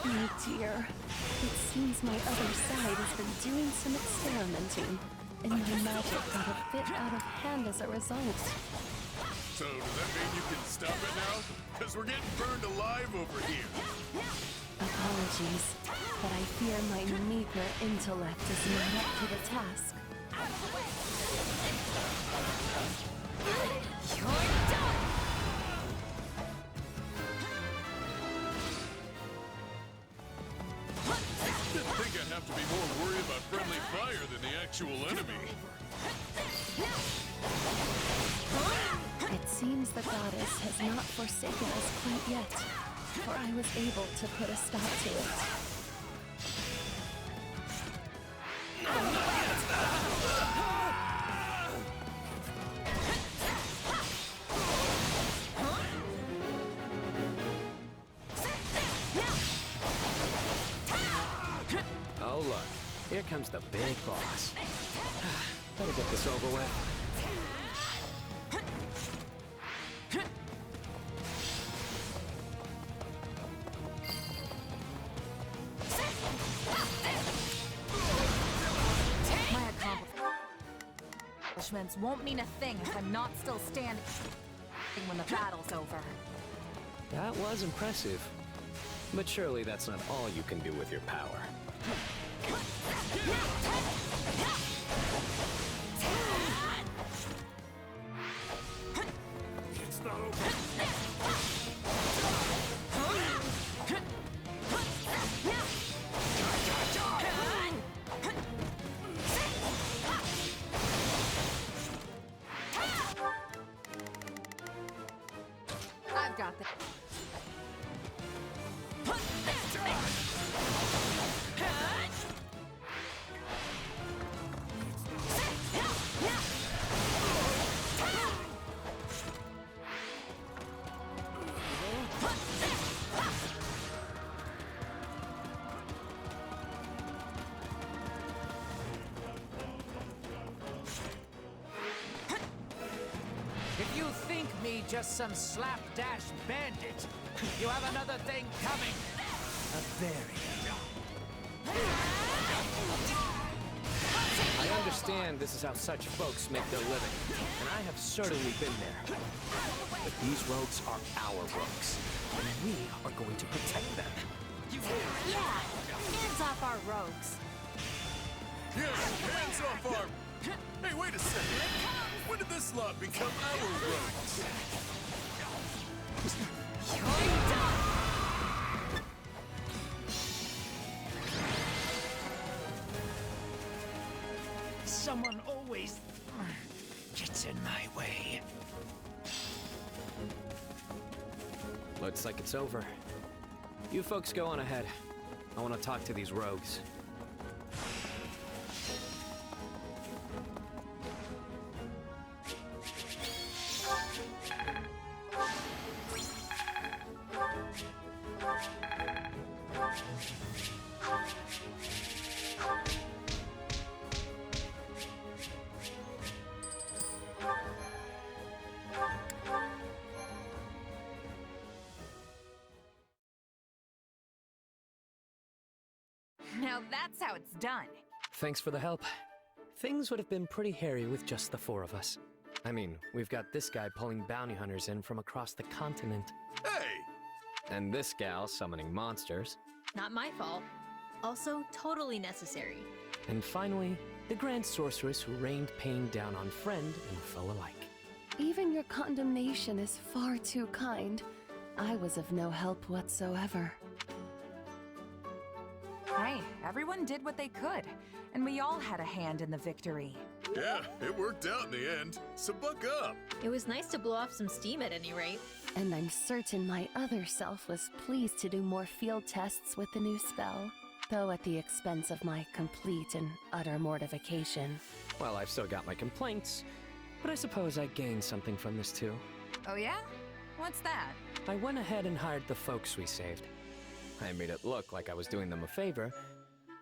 Oh dear. It seems my other side has been doing some experimenting, and my magic got a bit out of hand as a result. So, does that mean you can stop it now? Because we're getting burned alive over here. Apologies, but I fear my meager intellect is not up to the task. You're done! Didn't think I'd have to be more worried about friendly fire than the actual enemy. It seems the goddess has not forsaken us quite yet, for I was able to put a stop to it. Oh look, here comes the big boss. Better get this over with. Accomplishments won't mean a thing if I'm not still standing when the battle's over. That was impressive. But surely that's not all you can do with your power. It's not over. I've got this. just some slapdash bandit. You have another thing coming. A barrier. I understand this is how such folks make their living, and I have certainly been there. But these rogues are our rogues, and we are going to protect them. Yeah, hands off our rogues. Yeah, hands off our... Hey, wait a second. When did this lot become our rogues? Someone always gets in my way. Looks like it's over. You folks go on ahead. I want to talk to these rogues. Now that's how it's done. Thanks for the help. Things would have been pretty hairy with just the four of us. I mean, we've got this guy pulling bounty hunters in from across the continent. Hey! And this gal summoning monsters. Not my fault. Also, totally necessary. And finally, the Grand Sorceress who rained pain down on friend and foe alike. Even your condemnation is far too kind. I was of no help whatsoever. Hey, everyone did what they could, and we all had a hand in the victory. Yeah, it worked out in the end, so buck up. It was nice to blow off some steam at any rate. And I'm certain my other self was pleased to do more field tests with the new spell, though at the expense of my complete and utter mortification. Well, I've still got my complaints, but I suppose I gained something from this too. Oh yeah? What's that? I went ahead and hired the folks we saved. I made it look like I was doing them a favor,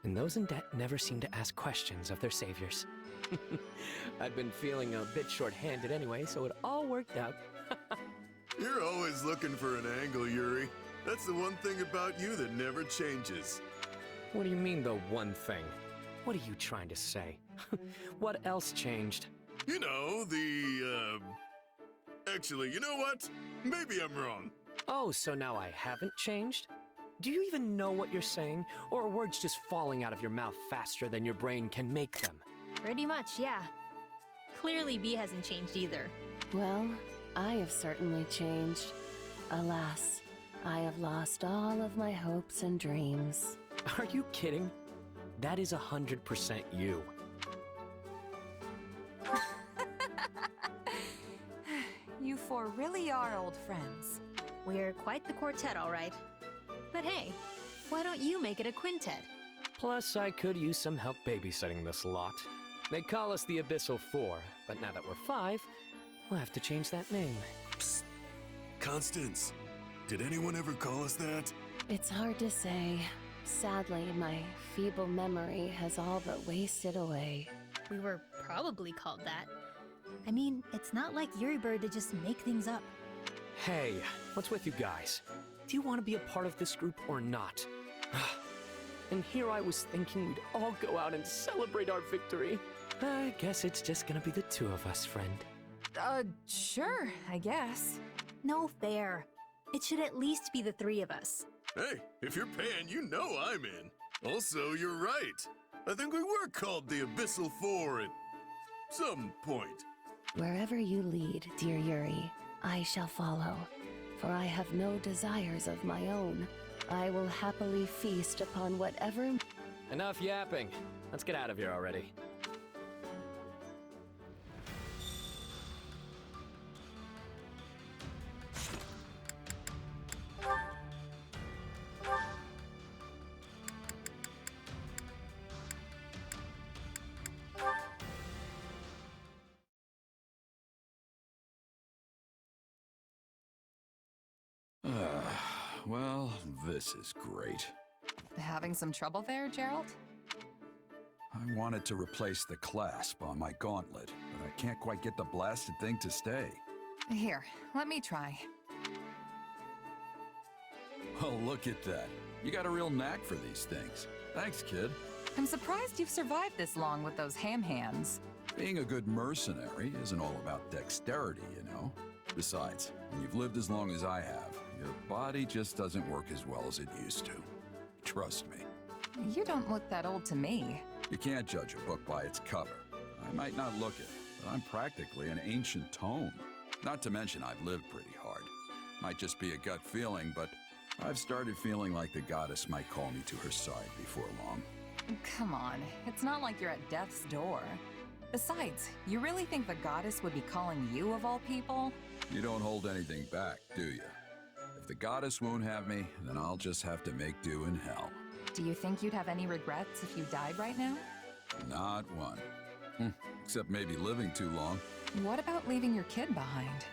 and those in debt never seem to ask questions of their saviors. I'd been feeling a bit short-handed anyway, so it all worked out. You're always looking for an angle, Yuri. That's the one thing about you that never changes. What do you mean, the one thing? What are you trying to say? What else changed? You know, Actually, you know what? Maybe I'm wrong. Oh, so now I haven't changed? Do you even know what you're saying? Or are words just falling out of your mouth faster than your brain can make them? Pretty much, yeah. Clearly, B hasn't changed either. Well, I have certainly changed. Alas, I have lost all of my hopes and dreams. Are you kidding? That is 100% you. You four really are old friends. We're quite the quartet, all right. But hey, why don't you make it a quintet? Plus, I could use some help babysitting this lot. They call us the Abyssal Four, but now that we're 5, we'll have to change that name. Psst. Constance, did anyone ever call us that? It's hard to say. Sadly, my feeble memory has all but wasted away. We were probably called that. I mean, it's not like Yuri Bird to just make things up. Hey, what's with you guys? Do you want to be a part of this group or not? And here I was thinking we'd all go out and celebrate our victory. I guess it's just gonna be the two of us, friend. Sure, I guess. No fair. It should at least be the 3 of us. Hey, if you're paying, you know I'm in. Also, you're right. I think we were called the Abyssal Four at some point. Wherever you lead, dear Yuri, I shall follow. For I have no desires of my own. I will happily feast upon whatever... Enough yapping. Let's get out of here already. Well, this is great. Having some trouble there, Gerald? I wanted to replace the clasp on my gauntlet, but I can't quite get the blasted thing to stay. Here, let me try. Oh, look at that. You got a real knack for these things. Thanks, kid. I'm surprised you've survived this long with those ham hands. Being a good mercenary isn't all about dexterity, you know? Besides, when you've lived as long as I have, your body just doesn't work as well as it used to. Trust me. You don't look that old to me. You can't judge a book by its cover. I might not look it, but I'm practically an ancient tome. Not to mention I've lived pretty hard. Might just be a gut feeling, but I've started feeling like the goddess might call me to her side before long. Come on, it's not like you're at death's door. Besides, you really think the goddess would be calling you of all people? You don't hold anything back, do you? If the goddess won't have me, then I'll just have to make do in hell. Do you think you'd have any regrets if you died right now? Not one. Except maybe living too long. What about leaving your kid behind?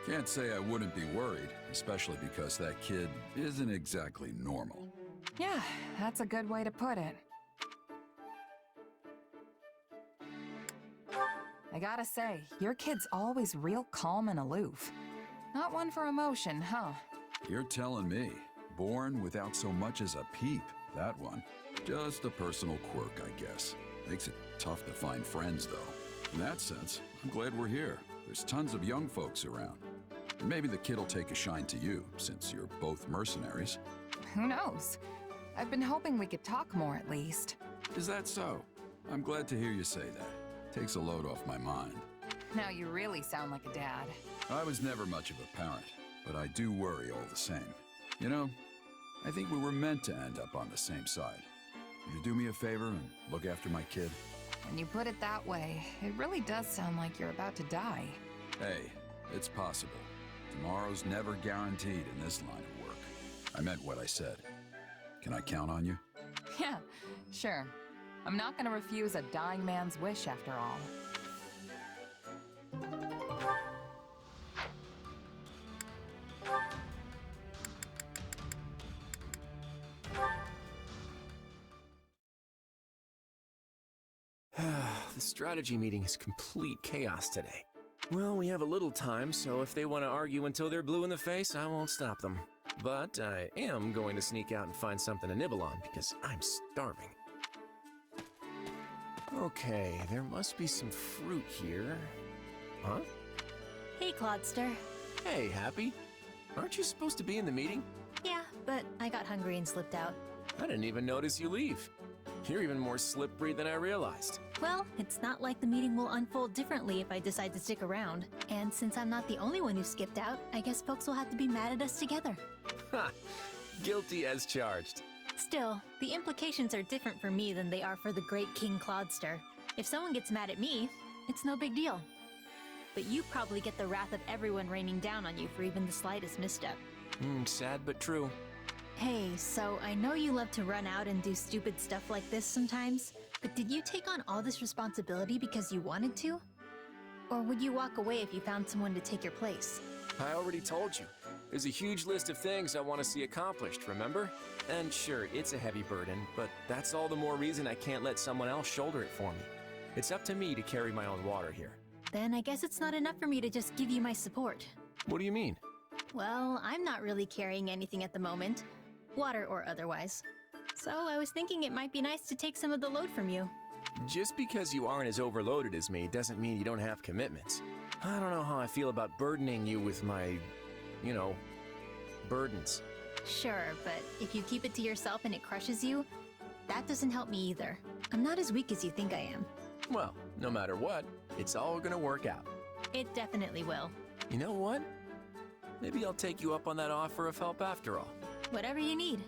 Can't say I wouldn't be worried, especially because that kid isn't exactly normal. Yeah, that's a good way to put it. I gotta say, your kid's always real calm and aloof. Not one for emotion, huh? You're telling me. Born without so much as a peep, that one. Just a personal quirk, I guess. Makes it tough to find friends, though. In that sense, I'm glad we're here. There's tons of young folks around. And maybe the kid'll take a shine to you, since you're both mercenaries. Who knows? I've been hoping we could talk more at least. Is that so? I'm glad to hear you say that. Takes a load off my mind. Now you really sound like a dad. I was never much of a parent, but I do worry all the same. You know, I think we were meant to end up on the same side. Would you do me a favor and look after my kid? When you put it that way, it really does sound like you're about to die. Hey, it's possible. Tomorrow's never guaranteed in this line of work. I meant what I said. Can I count on you? Yeah, sure. I'm not gonna refuse a dying man's wish after all. The strategy meeting is complete chaos today. Well, we have a little time, so if they want to argue until they're blue in the face, I won't stop them. But I am going to sneak out and find something to nibble on, because I'm starving. Okay, there must be some fruit here. Huh? Hey, Clodster. Hey, Happy. Aren't you supposed to be in the meeting? Yeah, but I got hungry and slipped out. I didn't even notice you leave. You're even more slippery than I realized. Well, it's not like the meeting will unfold differently if I decide to stick around. And since I'm not the only one who skipped out, I guess folks will have to be mad at us together. Ha! Guilty as charged. Still, the implications are different for me than they are for the great King Clodster. If someone gets mad at me, it's no big deal. But you probably get the wrath of everyone raining down on you for even the slightest misstep. Sad but true. Hey, so I know you love to run out and do stupid stuff like this sometimes, but did you take on all this responsibility because you wanted to? Or would you walk away if you found someone to take your place? I already told you. There's a huge list of things I want to see accomplished, remember? And sure, it's a heavy burden, but that's all the more reason I can't let someone else shoulder it for me. It's up to me to carry my own water here. Then I guess it's not enough for me to just give you my support. What do you mean? Well, I'm not really carrying anything at the moment, water or otherwise. So I was thinking it might be nice to take some of the load from you. Just because you aren't as overloaded as me doesn't mean you don't have commitments. I don't know how I feel about burdening you with my, burdens. Sure, but if you keep it to yourself and it crushes you, that doesn't help me either. I'm not as weak as you think I am. Well, no matter what, it's all gonna work out. It definitely will. You know what? Maybe I'll take you up on that offer of help after all. Whatever you need.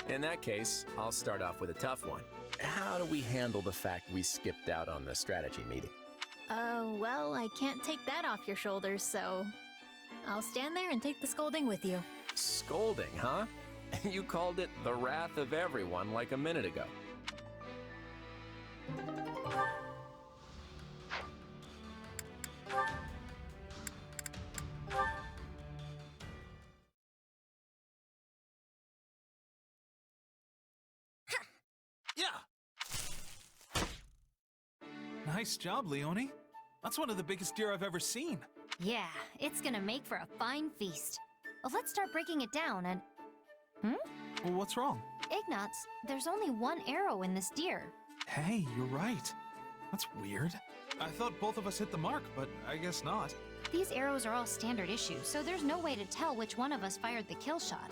In that case, I'll start off with a tough one. How do we handle the fact we skipped out on the strategy meeting? Well, I can't take that off your shoulders, so I'll stand there and take the scolding with you. Scolding, huh? You called it the wrath of everyone like a minute ago. Nice job, Leone. That's one of the biggest deer I've ever seen. Yeah, it's gonna make for a fine feast. Well, let's start breaking it down and... Well, what's wrong? Ignatz, there's only one arrow in this deer. Hey, you're right. That's weird. I thought both of us hit the mark, but I guess not. These arrows are all standard issue, so there's no way to tell which one of us fired the kill shot.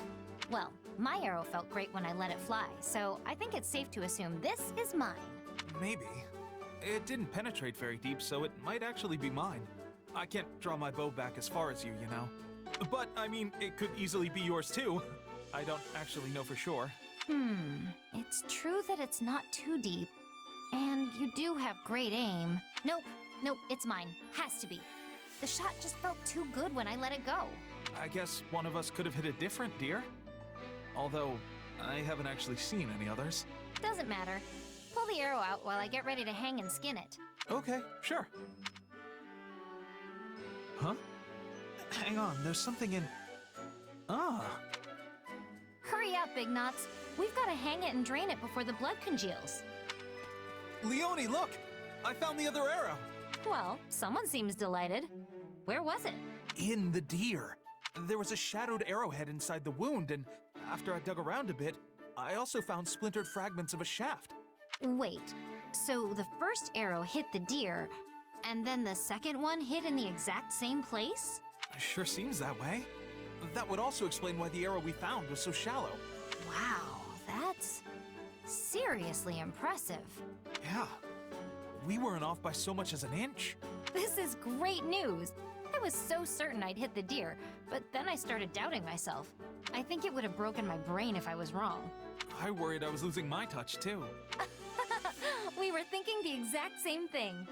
Well, my arrow felt great when I let it fly, so I think it's safe to assume this is mine. Maybe. It didn't penetrate very deep, so it might actually be mine. I can't draw my bow back as far as you, you know. But, I mean, it could easily be yours too. I don't actually know for sure. It's true that it's not too deep. And you do have great aim. Nope, it's mine. Has to be. The shot just felt too good when I let it go. I guess one of us could have hit a different deer. Although, I haven't actually seen any others. Doesn't matter. Pull the arrow out while I get ready to hang and skin it. Okay, sure. Huh? Hang on, there's something in... Ah. Hurry up, Ignatz. We've got to hang it and drain it before the blood congeals. Leone, look! I found the other arrow! Well, someone seems delighted. Where was it? In the deer. There was a shadowed arrowhead inside the wound, and after I dug around a bit, I also found splintered fragments of a shaft. Wait, so the first arrow hit the deer, and then the second one hit in the exact same place? Sure seems that way. That would also explain why the arrow we found was so shallow. Wow, that's seriously impressive. Yeah. We weren't off by so much as an inch. This is great news. I was so certain I'd hit the deer, but then I started doubting myself. I think it would have broken my brain if I was wrong. I worried I was losing my touch, too. We were thinking the exact same thing.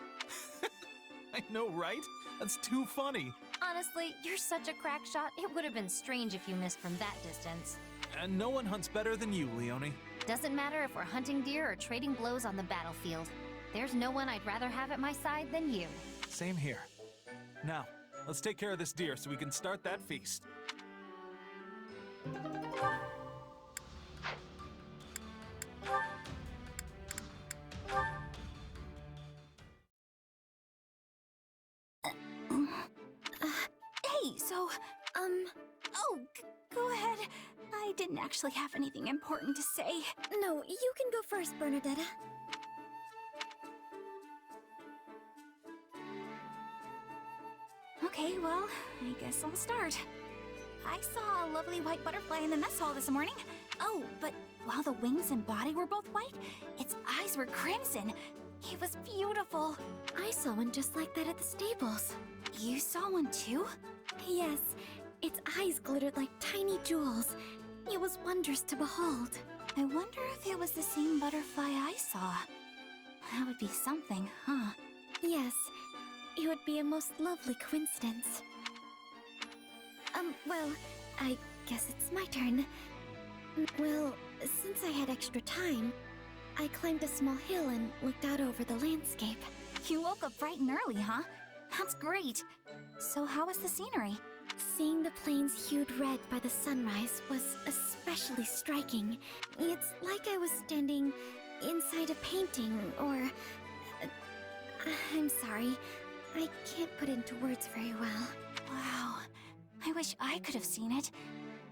I know, right? That's too funny. Honestly, you're such a crack shot, it would have been strange if you missed from that distance. And no one hunts better than you, Leone. Doesn't matter if we're hunting deer or trading blows on the battlefield. There's no one I'd rather have at my side than you. Same here. Now, let's take care of this deer so we can start that feast. Hey, so, go ahead. I didn't actually have anything important to say. No, you can go first, Bernadetta. Okay, well, I guess I'll start. I saw a lovely white butterfly in the mess hall this morning. Oh, but while the wings and body were both white, its eyes were crimson. It was beautiful. I saw one just like that at the stables. You saw one too? Yes, its eyes glittered like tiny jewels. It was wondrous to behold. I wonder if it was the same butterfly I saw. That would be something, huh? Yes, it would be a most lovely coincidence. Well, I guess it's my turn. Well, since I had extra time, I climbed a small hill and looked out over the landscape. You woke up bright and early, huh? That's great. So how was the scenery? Seeing the plains hued red by the sunrise was especially striking. It's like I was standing inside a painting, or... I'm sorry. I can't put it into words very well. Wow. I wish I could have seen it.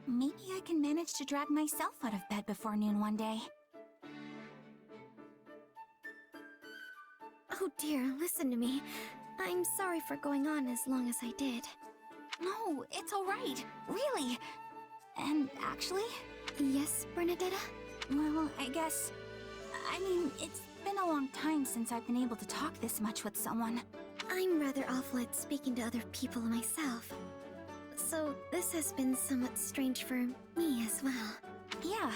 Maybe I can manage to drag myself out of bed before noon one day. Oh dear, listen to me. I'm sorry for going on as long as I did. No, it's alright. Really. And actually... Yes, Bernadetta? Well, I guess... I mean, it's been a long time since I've been able to talk this much with someone. I'm rather awful at speaking to other people myself. So this has been somewhat strange for me as well. Yeah.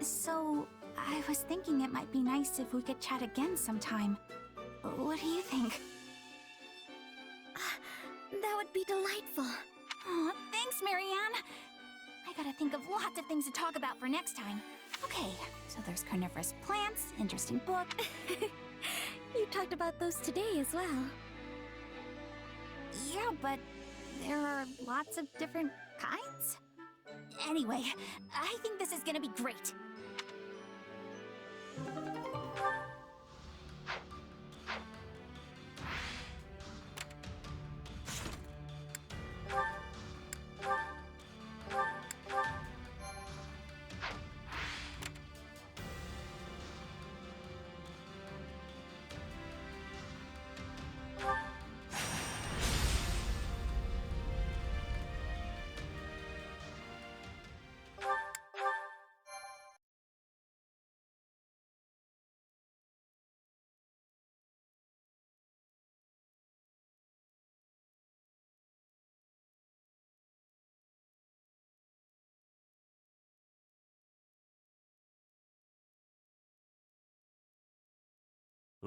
So, I was thinking it might be nice if we could chat again sometime. What do you think? That would be delightful. Aw, thanks, Marianne. I gotta think of lots of things to talk about for next time. Okay, so there's carnivorous plants, interesting book. You talked about those today as well. Yeah, but there are lots of different kinds? Anyway, I think this is gonna be great.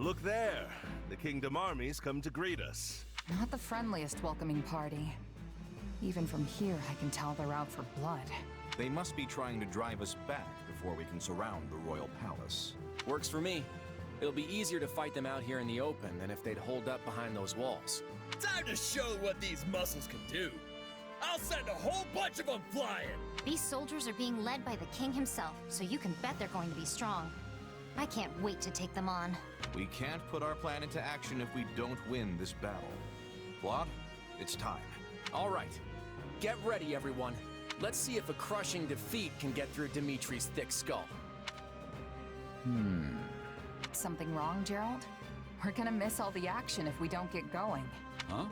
Look there! The Kingdom armies come to greet us. Not the friendliest welcoming party. Even from here, I can tell they're out for blood. They must be trying to drive us back before we can surround the royal palace. Works for me. It'll be easier to fight them out here in the open than if they'd holed up behind those walls. Time to show what these muscles can do. I'll send a whole bunch of them flying! These soldiers are being led by the king himself, so you can bet they're going to be strong. I can't wait to take them on. We can't put our plan into action if we don't win this battle. Claude, it's time. All right. Get ready, everyone. Let's see if a crushing defeat can get through Dimitri's thick skull. Something wrong, Gerald? We're gonna miss all the action if we don't get going. Huh?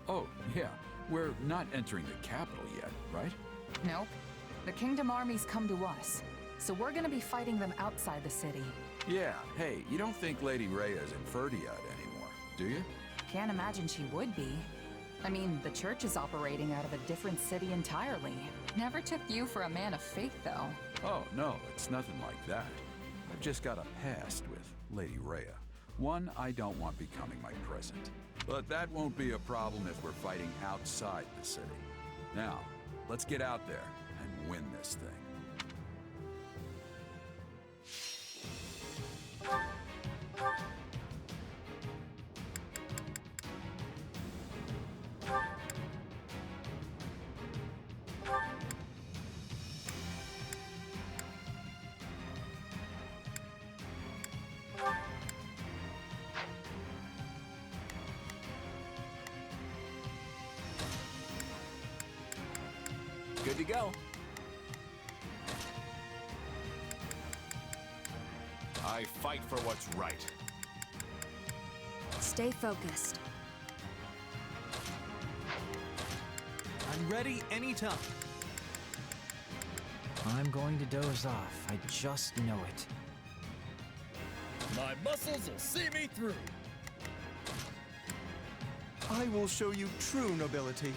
Oh, yeah. We're not entering the capital yet, right? Nope. The Kingdom armies come to us, so we're gonna be fighting them outside the city. Yeah, hey, you don't think Lady Rhea's in Ferdiad anymore, do you? Can't imagine she would be. I mean, the church is operating out of a different city entirely. Never took you for a man of faith, though. Oh, no, it's nothing like that. I've just got a past with Lady Rhea. One I don't want becoming my present. But that won't be a problem if we're fighting outside the city. Now, let's get out there and win this thing. Good to go. I fight for what's right. Stay focused. I'm ready anytime. I'm going to doze off. I just know it. My muscles will see me through. I will show you true nobility.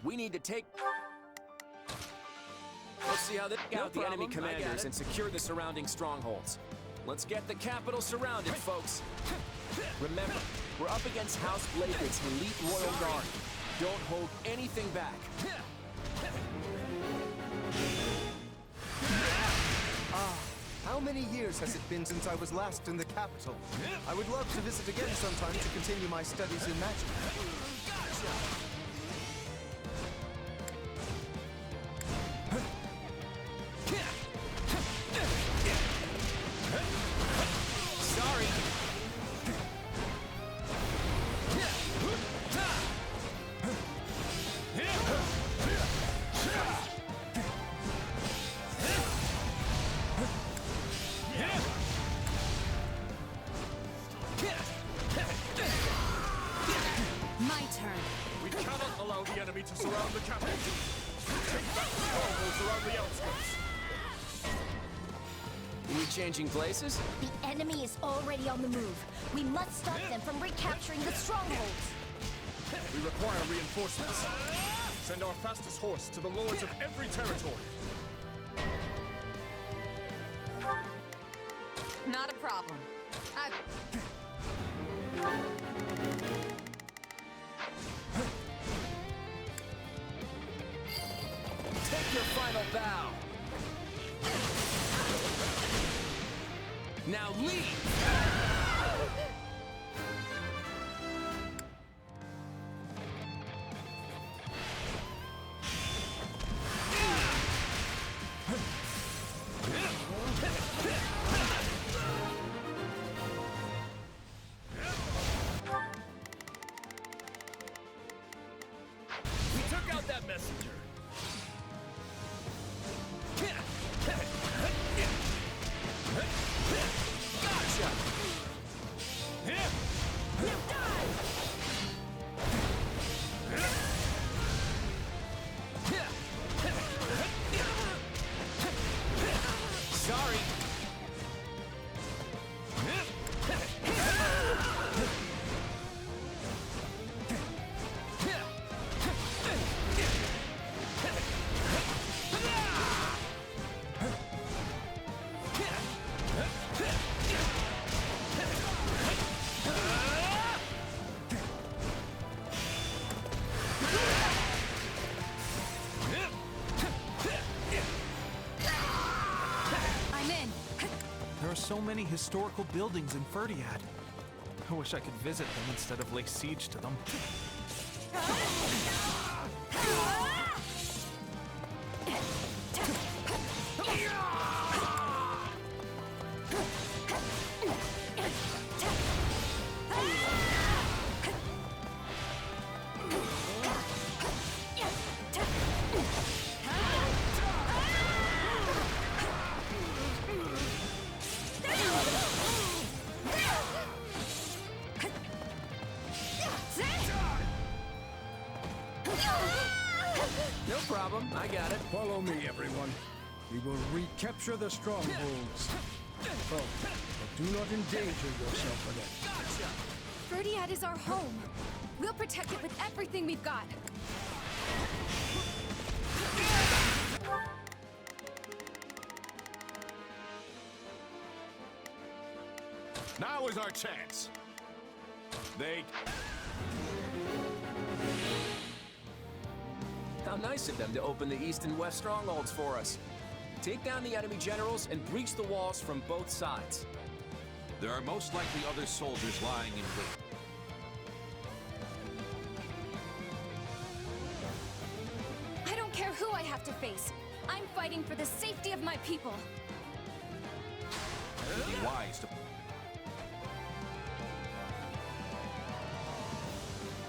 We need to take... Let's see how they out the enemy commanders and secure the surrounding strongholds. Let's get the capital surrounded, folks. Remember, we're up against House Blake's elite royal guard. Don't hold anything back. How many years has it been since I was last in the capital? I would love to visit again sometime to continue my studies in magic. Sorry. My turn. We cannot allow the enemy to surround the capital. Take back the strongholds around the outskirts. Are we changing places? The enemy is already on the move. We must stop them from recapturing the strongholds. We require reinforcements. Send our fastest horse to the lords of every territory. Not a problem. Take your final bow. Now leave! are so many historical buildings in Ferdiad. I wish I could visit them instead of lay siege to them. No problem, I got it. Follow me, everyone. We will recapture the strongholds. Oh, but do not endanger yourself again. Ferdiad is our home. We'll protect it with everything we've got. Now is our chance. How nice of them to open the east and west strongholds for us. Take down the enemy generals and breach the walls from both sides. There are most likely other soldiers lying in wait. I don't care who I have to face. I'm fighting for the safety of my people. It would be wise to...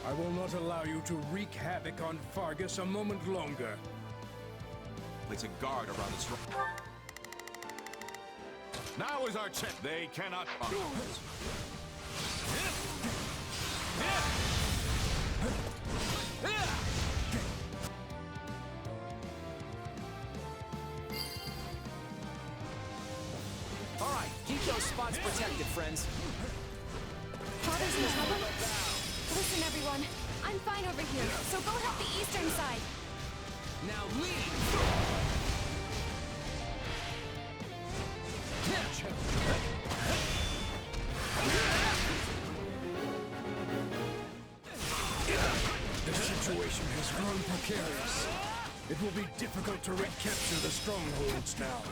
I will not allow you to wreak havoc on Fargus a moment longer. Place a guard around the strong. Now is our chance. They cannot harm us. All right, keep those spots protected, friends. Father's in trouble? Listen, everyone. I'm fine over here, so go help the eastern side. Now leave! The situation has grown precarious. It will be difficult to recapture the strongholds now.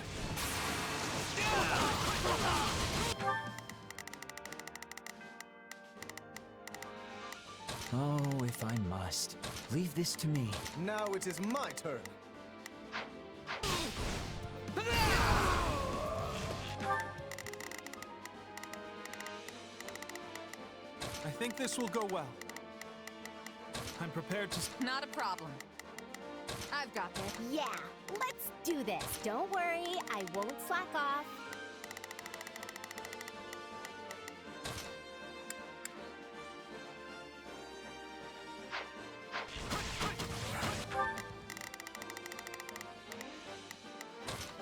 Oh, if I must. Leave this to me. Now it is my turn. I think this will go well. I'm prepared to... Not a problem. I've got this. Yeah, let's do this. Don't worry, I won't slack off.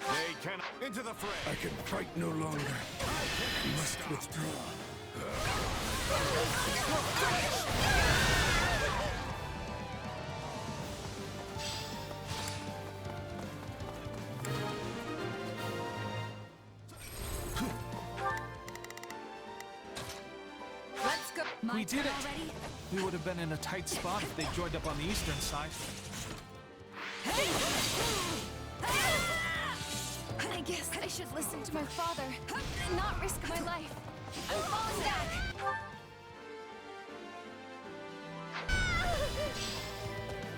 They cannot... Into the fray! I can fight no longer. I must withdraw. Let's go. We did it! We would have been in a tight spot if they joined up on the eastern side. I guess I should listen to my father and not risk my life. I'm falling back.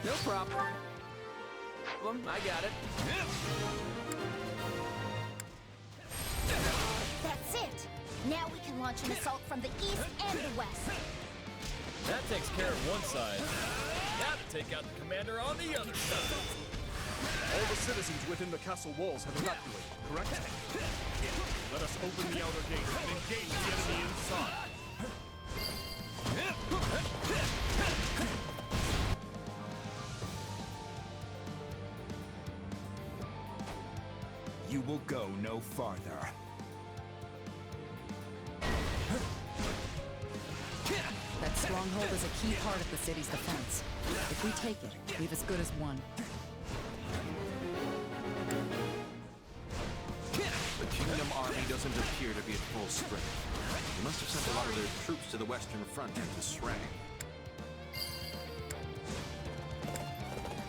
No problem. I got it. That's it. Now we can launch an assault from the east and the west. That takes care of one side. Now to take out the commander on the other side. All the citizens within the castle walls have evacuated, correct? Let us open the outer gate and engage the enemy inside. You will go no farther. That stronghold is a key part of the city's defense. If we take it, we've as good as won. The Kingdom Army doesn't appear to be at full strength. They must have sent a lot of their troops to the western front into Srang.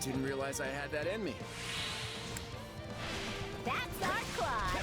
Didn't realize I had that in me. That's our club.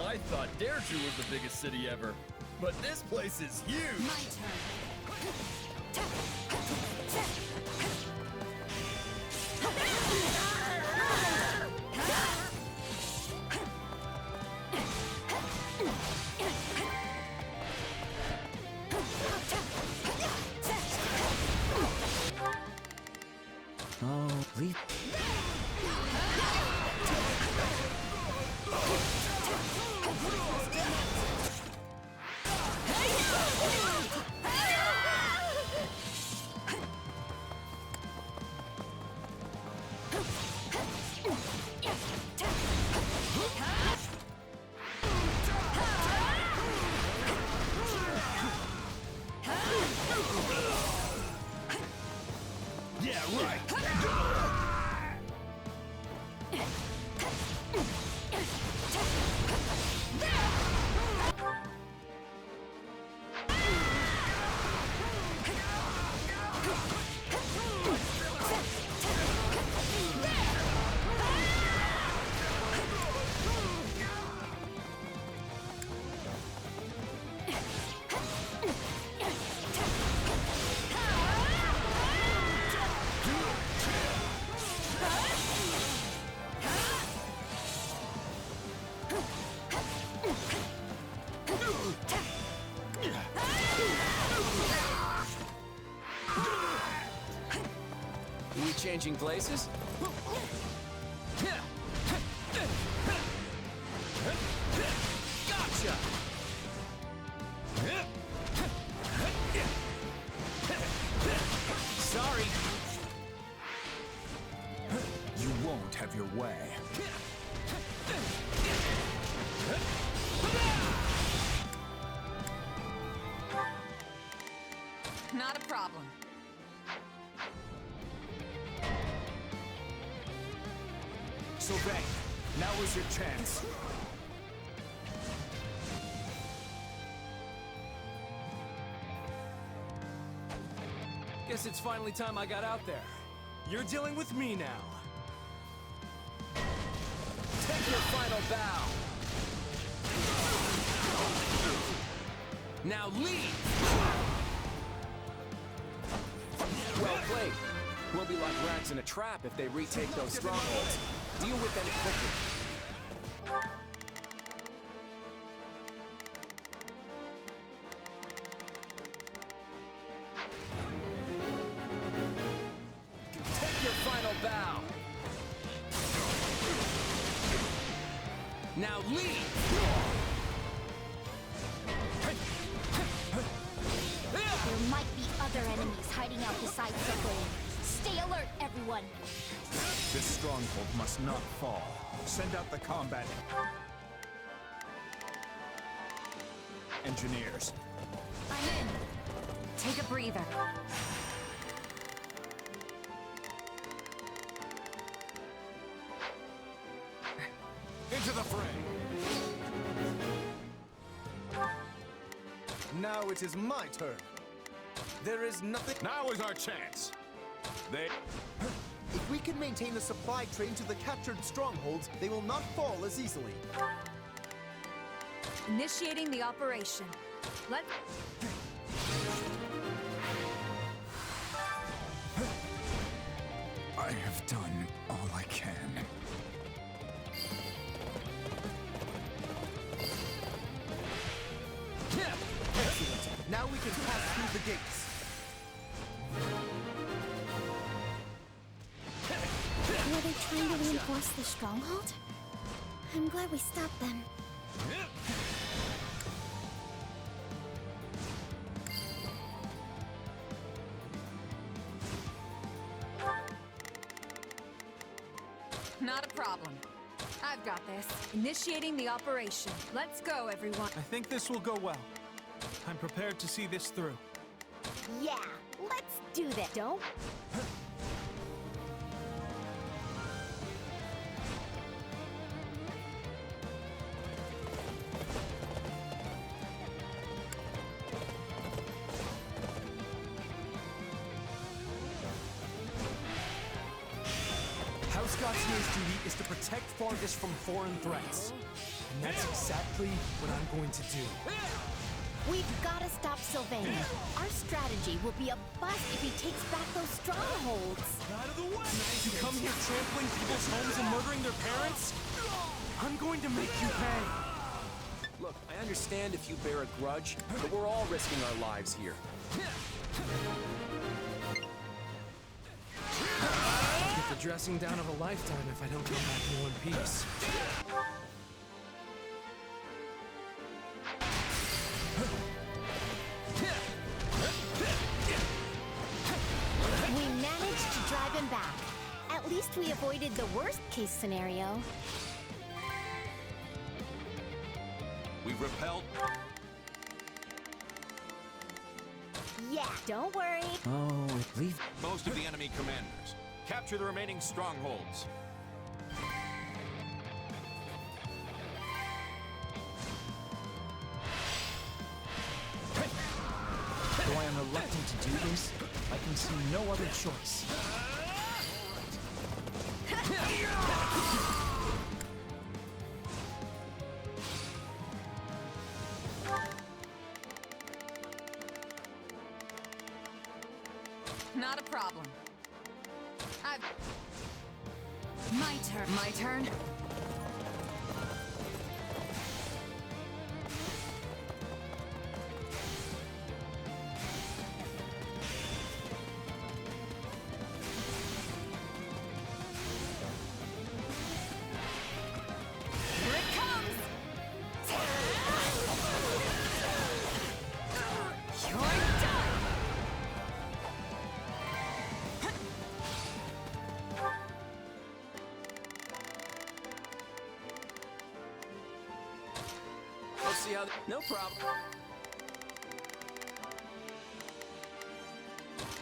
I thought Deirdre was the biggest city ever. But this place is huge! My turn. Oh, leave. Yeah, right. We changing places? Gotcha! Sorry. You won't have your way. Not a problem. Sylvain, now is your chance. Guess it's finally time I got out there. You're dealing with me now. Take your final bow. Now leave! Well played. We'll be like rats in a trap if they retake those strongholds. Deal with them quickly. Take your final bow. Now leave! There might be other enemies hiding out beside Circle. Stay alert, everyone. This stronghold must not fall. Send out the combat engineers. I'm in. Take a breather. Into the fray. Now it is my turn. There is nothing. Now is our chance. If we can maintain a supply train to the captured strongholds, they will not fall as easily. Initiating the operation. Let. I have done all I can. Excellent. Now we can pass through the gates. Were they trying to reinforce the stronghold? I'm glad we stopped them. Not a problem. I've got this. Initiating the operation. Let's go, everyone. I think this will go well. I'm prepared to see this through. Yeah, let's do that, don't? Courvoisier's duty is to protect Fargus from foreign threats. And that's exactly what I'm going to do. We've got to stop Sylvain. Our strategy will be a bust if he takes back those strongholds. Out of the way! You come here trampling people's homes and murdering their parents? I'm going to make you pay. Look, I understand if you bear a grudge, but we're all risking our lives here. Get the dressing down of a lifetime if I don't come back in one piece. We managed to drive him back. At least we avoided the worst-case scenario. We've repelled. Yeah, don't worry. Oh, leave Most of the enemy commanders. Capture the remaining strongholds. Though I am reluctant to do this, I can see no other choice. Not a problem. My turn. My turn? Here it comes! You're done! Let's see how... No problem.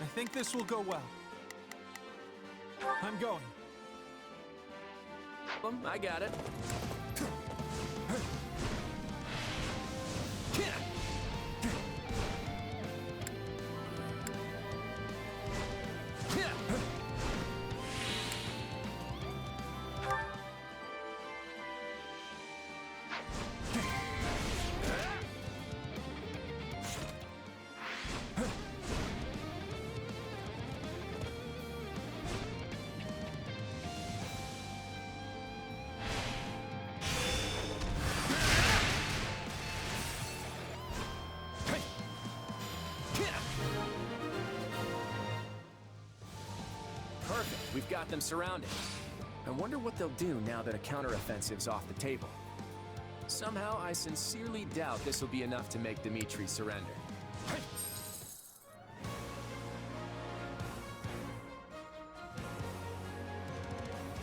I think this will go well. I'm going. I got it. Perfect. We've got them surrounded. I wonder what they'll do now that a counteroffensive's off the table. Somehow, I sincerely doubt this will be enough to make Dimitri surrender.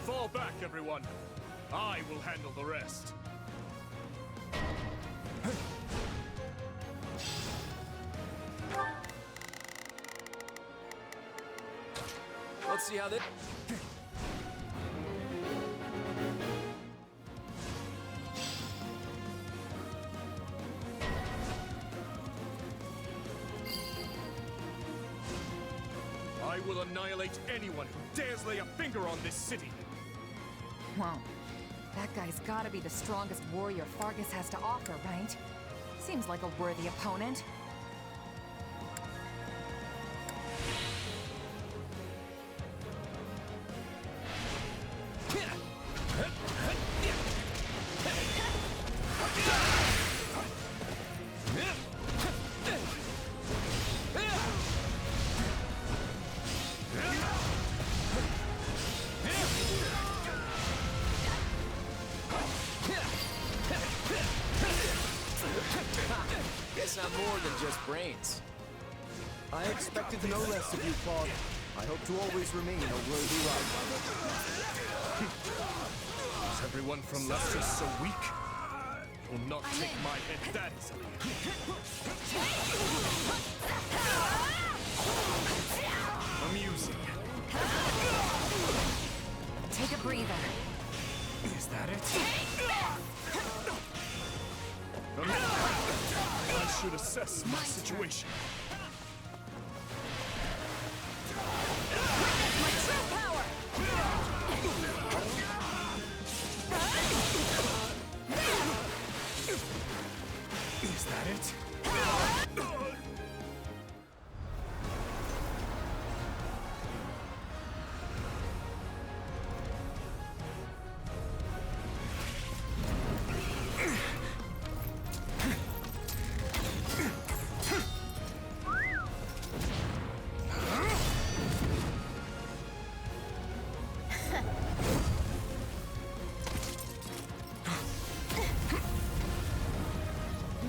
Fall back, everyone. I will handle the rest. Let's see how this... I will annihilate anyone who dares lay a finger on this city. Well, that guy's gotta be the strongest warrior Fargus has to offer, right? Seems like a worthy opponent. Guess I'm more than just brains. I expected no less of you, Claude. I hope to always remain a worthy rival. Is everyone from Leicester so weak? Will not take my head that easily. Amusing. Take a breather. Is that it? I should assess my situation. My true power! it!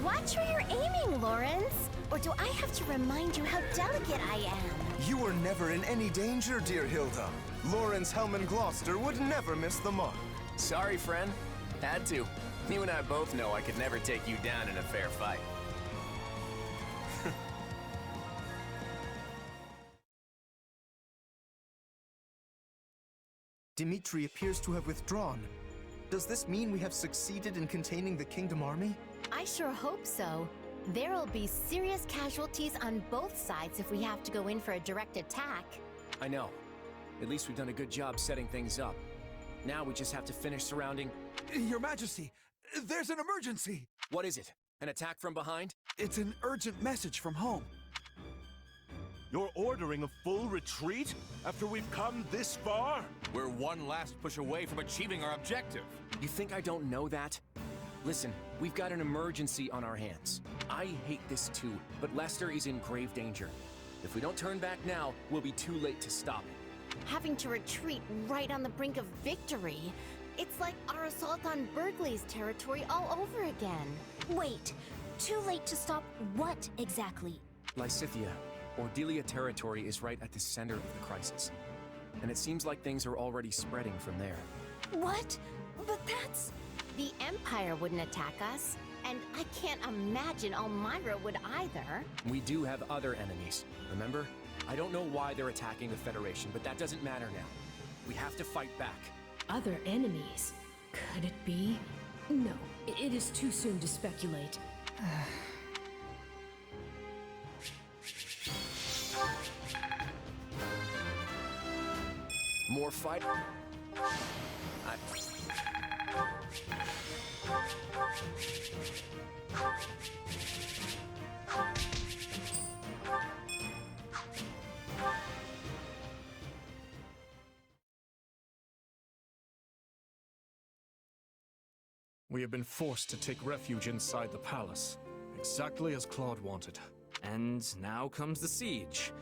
Watch where you're aiming, Lawrence! Or do I have to remind you how delicate I am? You were never in any danger, dear Hilda. Lawrence Hellman Gloucester would never miss the mark. Sorry, friend. Had to. You and I both know I could never take you down in a fair fight. Dimitri appears to have withdrawn. Does this mean we have succeeded in containing the Kingdom Army? I sure hope so. There'll be serious casualties on both sides if we have to go in for a direct attack. I know. At least we've done a good job setting things up. Now we just have to finish surrounding... Your Majesty, there's an emergency! What is it? An attack from behind? It's an urgent message from home. You're ordering a full retreat after we've come this far? We're one last push away from achieving our objective. You think I don't know that? Listen, we've got an emergency on our hands. I hate this too, but Lester is in grave danger. If we don't turn back now, we'll be too late to stop it. Having to retreat right on the brink of victory. It's like our assault on Berkeley's territory all over again. Wait, too late to stop what exactly? Lysithia, Ordelia territory is right at the center of the crisis. And it seems like things are already spreading from there. What? But that's... The Empire wouldn't attack us, and I can't imagine Elmira would either. We do have other enemies, remember? I don't know why they're attacking the Federation, but that doesn't matter now. We have to fight back. Other enemies? Could it be? No, it is too soon to speculate. More fight. We have been forced to take refuge inside the palace, exactly as Claude wanted. And now comes the siege.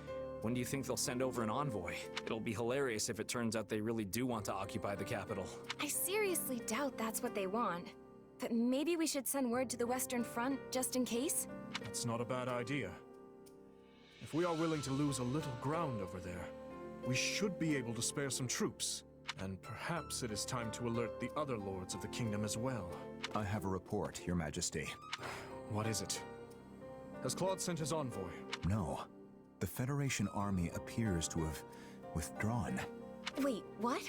When do you think they'll send over an envoy? It'll be hilarious if it turns out they really do want to occupy the capital. I seriously doubt that's what they want. But maybe we should send word to the Western Front, just in case? That's not a bad idea. If we are willing to lose a little ground over there, we should be able to spare some troops. And perhaps it is time to alert the other lords of the kingdom as well. I have a report, Your Majesty. What is it? Has Claude sent his envoy? No. The Federation army appears to have withdrawn. Wait, what?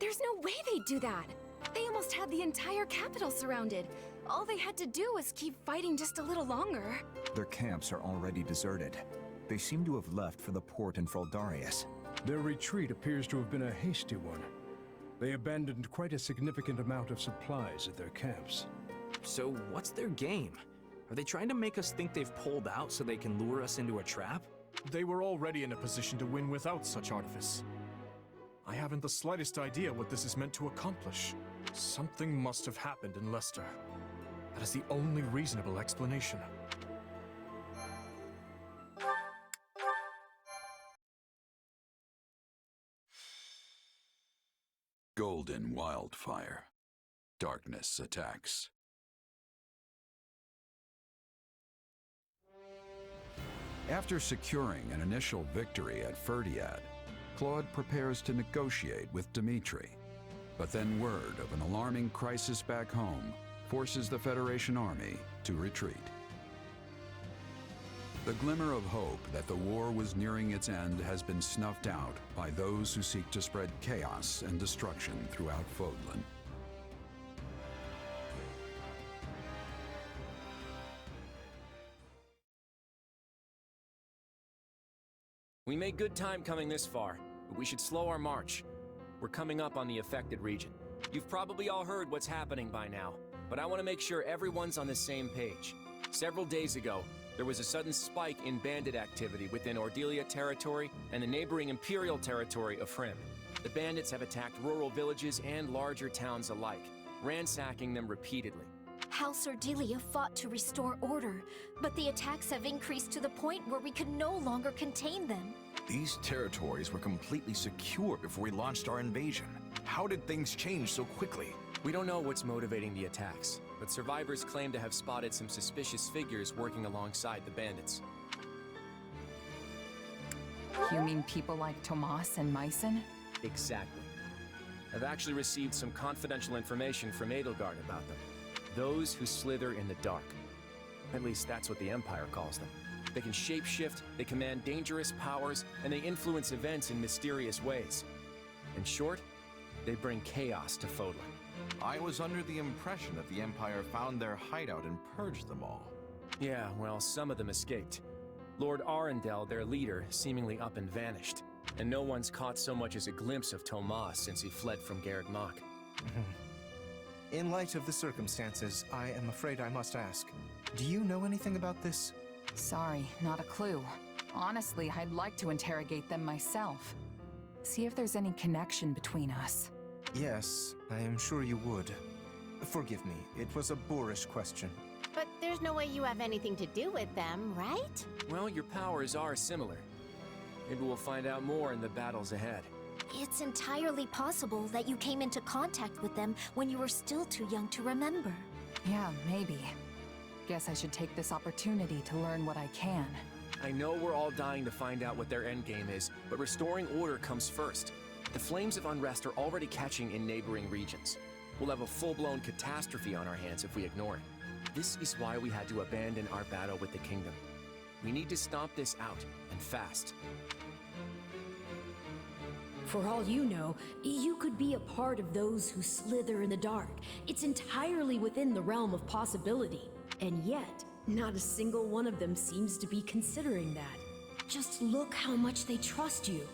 There's no way they'd do that! They almost had the entire capital surrounded. All they had to do was keep fighting just a little longer. Their camps are already deserted. They seem to have left for the port in Fraldarius. Their retreat appears to have been a hasty one. They abandoned quite a significant amount of supplies at their camps. So what's their game? Are they trying to make us think they've pulled out so they can lure us into a trap? They were already in a position to win without such artifice. I haven't the slightest idea what this is meant to accomplish. Something must have happened in Leicester. That is the only reasonable explanation. Golden Wildfire. Darkness attacks. After securing an initial victory at Ferdiad, Claude prepares to negotiate with Dimitri. But then word of an alarming crisis back home forces the Federation army to retreat. The glimmer of hope that the war was nearing its end has been snuffed out by those who seek to spread chaos and destruction throughout Fodlan. We made good time coming this far, but we should slow our march. We're coming up on the affected region. You've probably all heard what's happening by now, but I want to make sure everyone's on the same page. Several days ago, there was a sudden spike in bandit activity within Ordelia territory and the neighboring Imperial territory of Frim. The bandits have attacked rural villages and larger towns alike, ransacking them repeatedly. House Ordelia fought to restore order, but the attacks have increased to the point where we can no longer contain them. These territories were completely secure before we launched our invasion. How did things change so quickly? We don't know what's motivating the attacks, but survivors claim to have spotted some suspicious figures working alongside the bandits. You mean people like Tomas and Myson? Exactly. I've actually received some confidential information from Edelgard about them. Those who slither in the dark. At least that's what the Empire calls them. They can shapeshift, they command dangerous powers, and they influence events in mysterious ways. In short, they bring chaos to Fodlan. I was under the impression that the Empire found their hideout and purged them all. Yeah, well, some of them escaped. Lord Arundel, their leader, seemingly up and vanished. And no one's caught so much as a glimpse of Tomas since he fled from Garreg Mach. In light of the circumstances, I am afraid I must ask, do you know anything about this? Sorry, not a clue. Honestly, I'd like to interrogate them myself. See if there's any connection between us. Yes, I am sure you would. Forgive me, it was a boorish question. But there's no way you have anything to do with them, right? Well, your powers are similar. Maybe we'll find out more in the battles ahead. It's entirely possible that you came into contact with them when you were still too young to remember. Yeah, maybe. Guess I should take this opportunity to learn what I can. I know we're all dying to find out what their endgame is, but restoring order comes first. The flames of unrest are already catching in neighboring regions. We'll have a full-blown catastrophe on our hands if we ignore it. This is why we had to abandon our battle with the Kingdom. We need to stomp this out, and fast. For all you know, you could be a part of those who slither in the dark. It's entirely within the realm of possibility. And yet, not a single one of them seems to be considering that. Just look how much they trust you.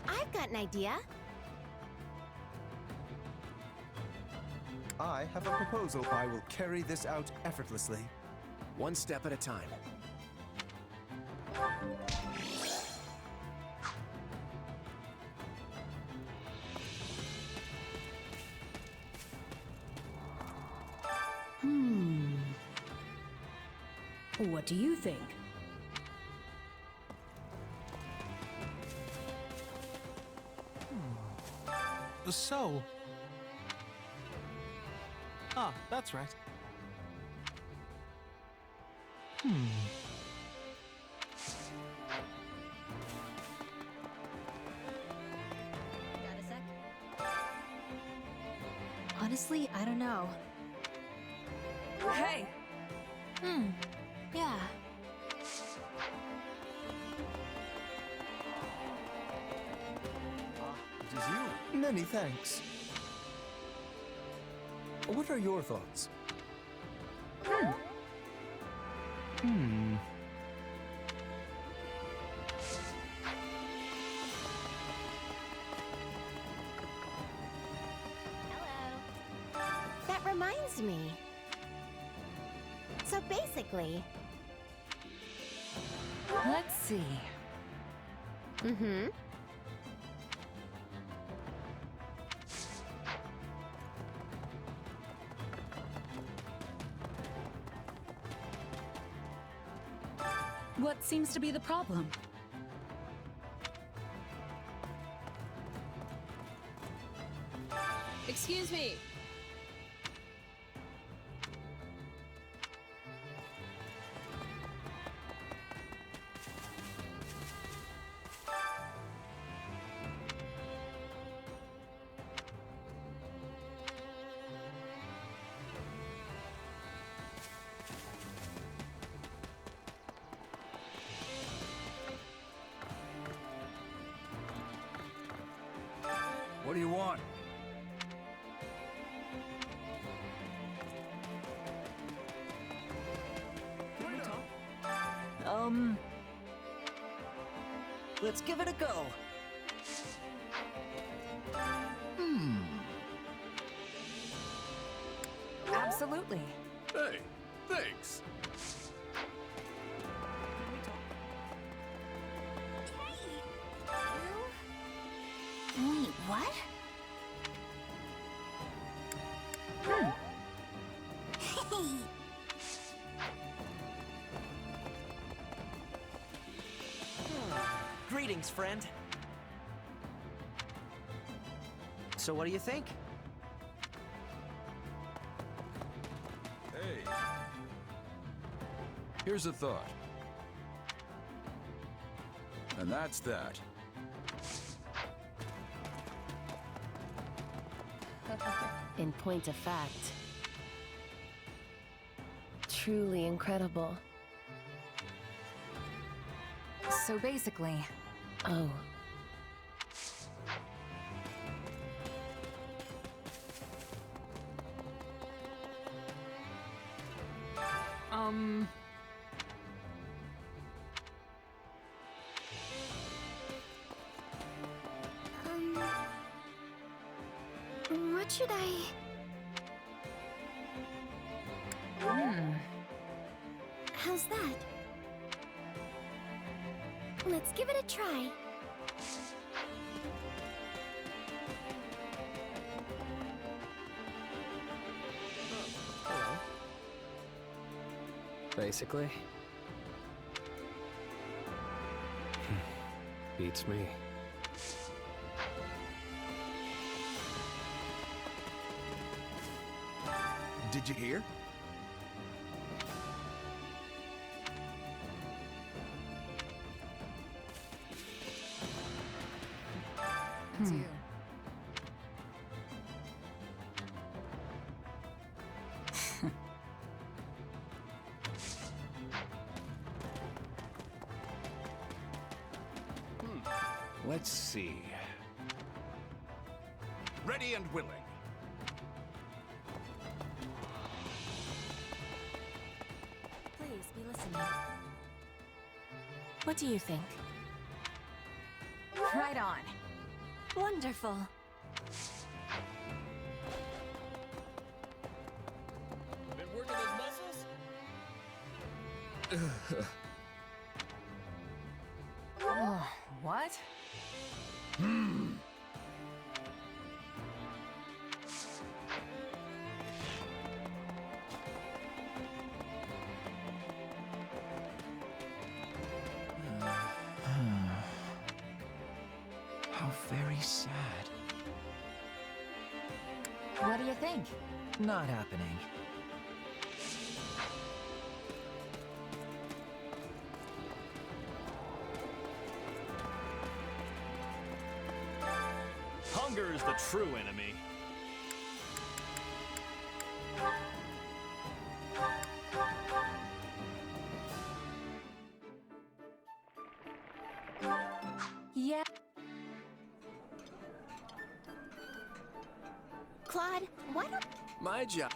I've got an idea. I have a proposal. I will carry this out effortlessly. One step at a time. What do you think? So... Ah, that's right. Got a sec? Honestly, I don't know. Hey! Yeah. It is you. Many thanks. What are your thoughts? That reminds me. So basically... Let's see. What seems to be the problem? Excuse me. do you want? Let's give it a go. Absolutely. Hey, thanks. Wait, what? Greetings, friend. So what do you think? Hey. Here's a thought. And that's that. In point of fact, truly incredible. So basically... Oh. What should I... How's that? Let's give it a try. Hello. Basically. Beats me. Did you hear? It's you. Let's see. Ready and willing. Please be listening. What do you think? Right on. Wonderful. Been working those muscles? What? How very sad. What do you think? Not happening. Hunger is the true enemy. Yeah. Claude, why don't... My job.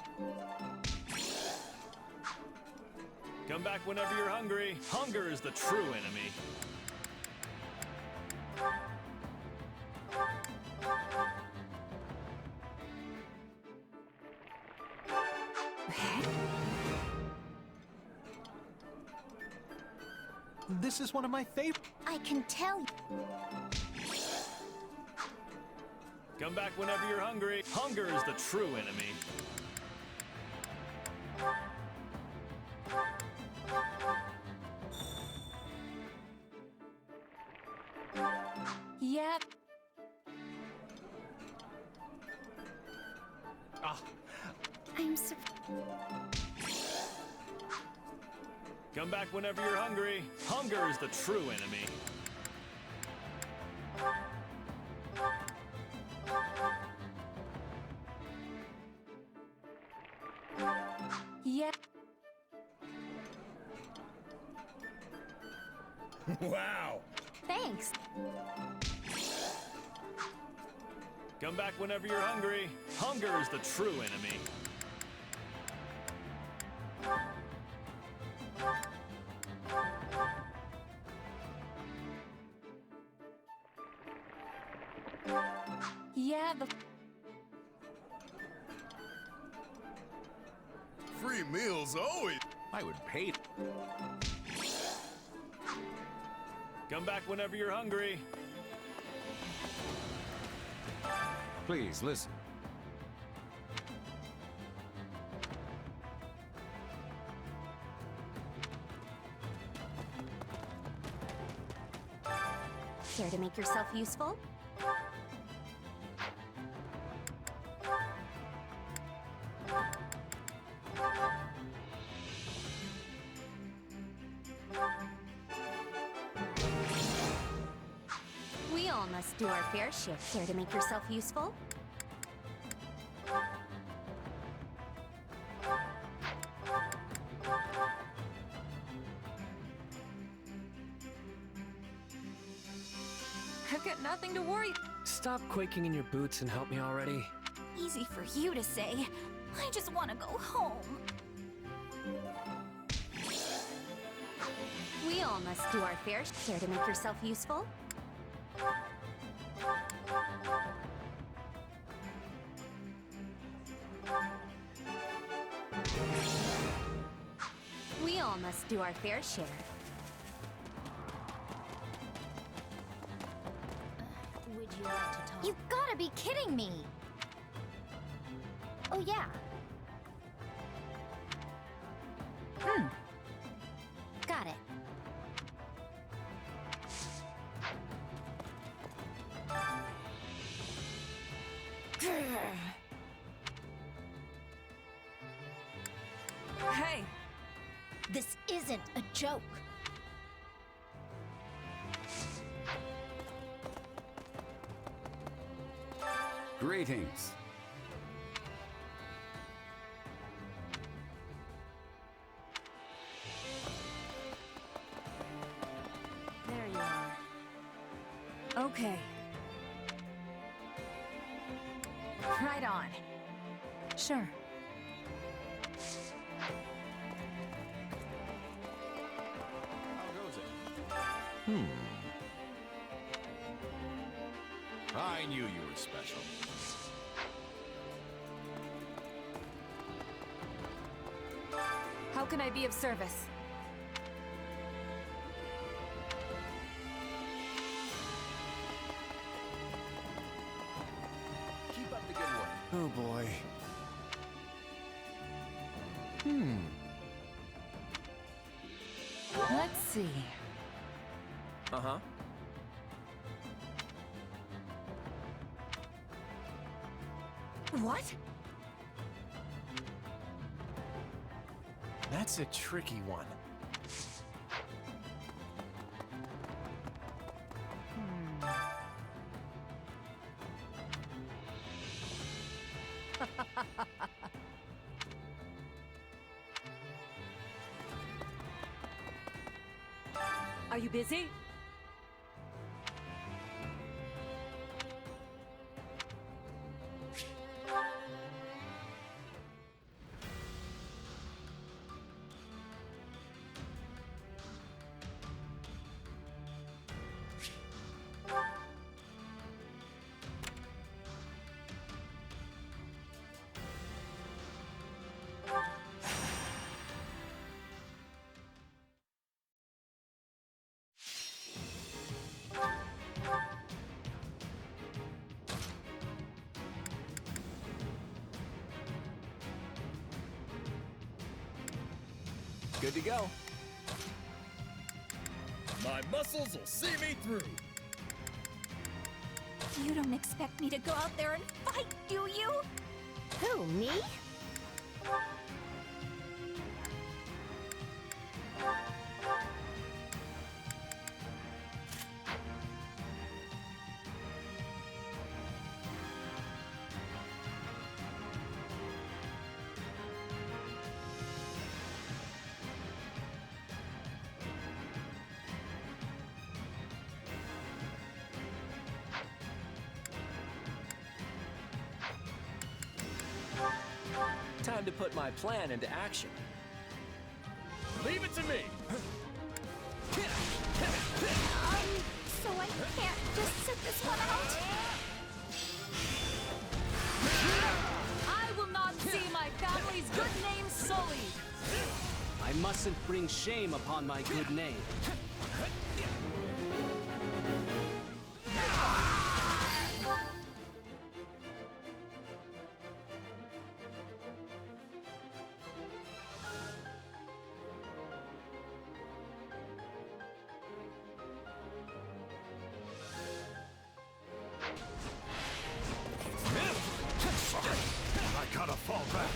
Come back whenever you're hungry. Hunger is the true enemy. This is one of my favorite. I can tell you. Come back whenever you're hungry. Hunger is the true enemy. Yep. I'm surprised. Come back whenever you're hungry. Hunger is the true enemy. Yep. Wow. Thanks. Come back whenever you're hungry. Hunger is the true enemy. Yeah, the Free meals always. I would pay. Come back whenever you're hungry. Please listen. Care to make yourself useful? We all must do our fair share. Care to make yourself useful? I've got nothing to worry. Stop quaking in your boots and help me already. Easy for you to say. I just want to go home. We all must do our fair share. To make yourself useful? We all must do our fair share. Would you like to talk? You've gotta be kidding me! Oh, yeah. Got it. Hey! This isn't a joke. Greetings. There you are. Okay. Right on. Sure. I knew you were special. How can I be of service? Keep up the good work. Oh boy. Let's see. Uh-huh. What? That's a tricky one. Are you busy? Good to go. My muscles will see me through. You don't expect me to go out there and fight, do you? Who, me? Time to put my plan into action. Leave it to me! So I can't just sit this one out? I will not see my family's good name sullied! I mustn't bring shame upon my good name. I gotta fall back.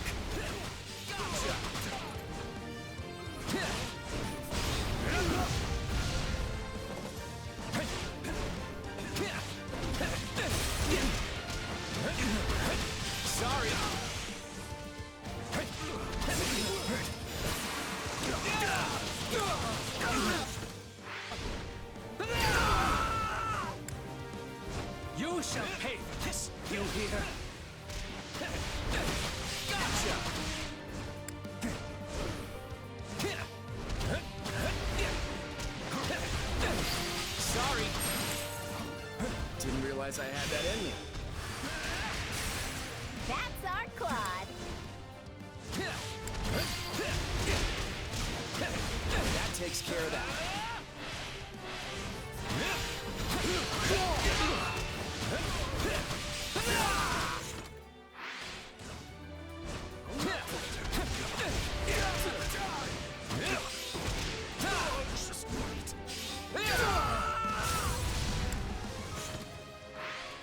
Sorry. You shall pay for this, you hear? Gotcha! Sorry. Didn't realize I had that in me. That's our Claude. That takes care of that.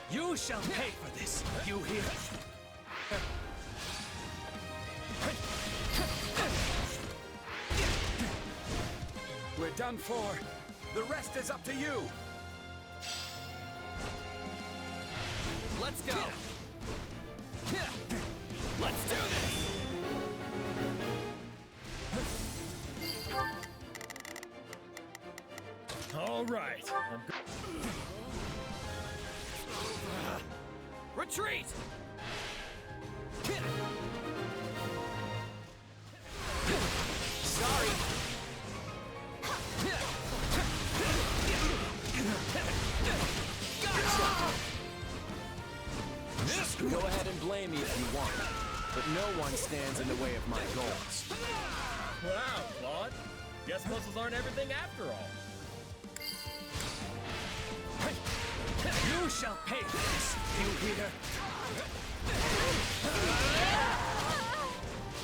You shall pay for this, you hear? We're done for. The rest is up to you. Let's go. Let's do this. All right. Retreat! Sorry. Gotcha! Go ahead and blame me if you want, but no one stands in the way of my goals. Wow, Claude. Guess puzzles aren't everything after all. You shall pay for this, you hear?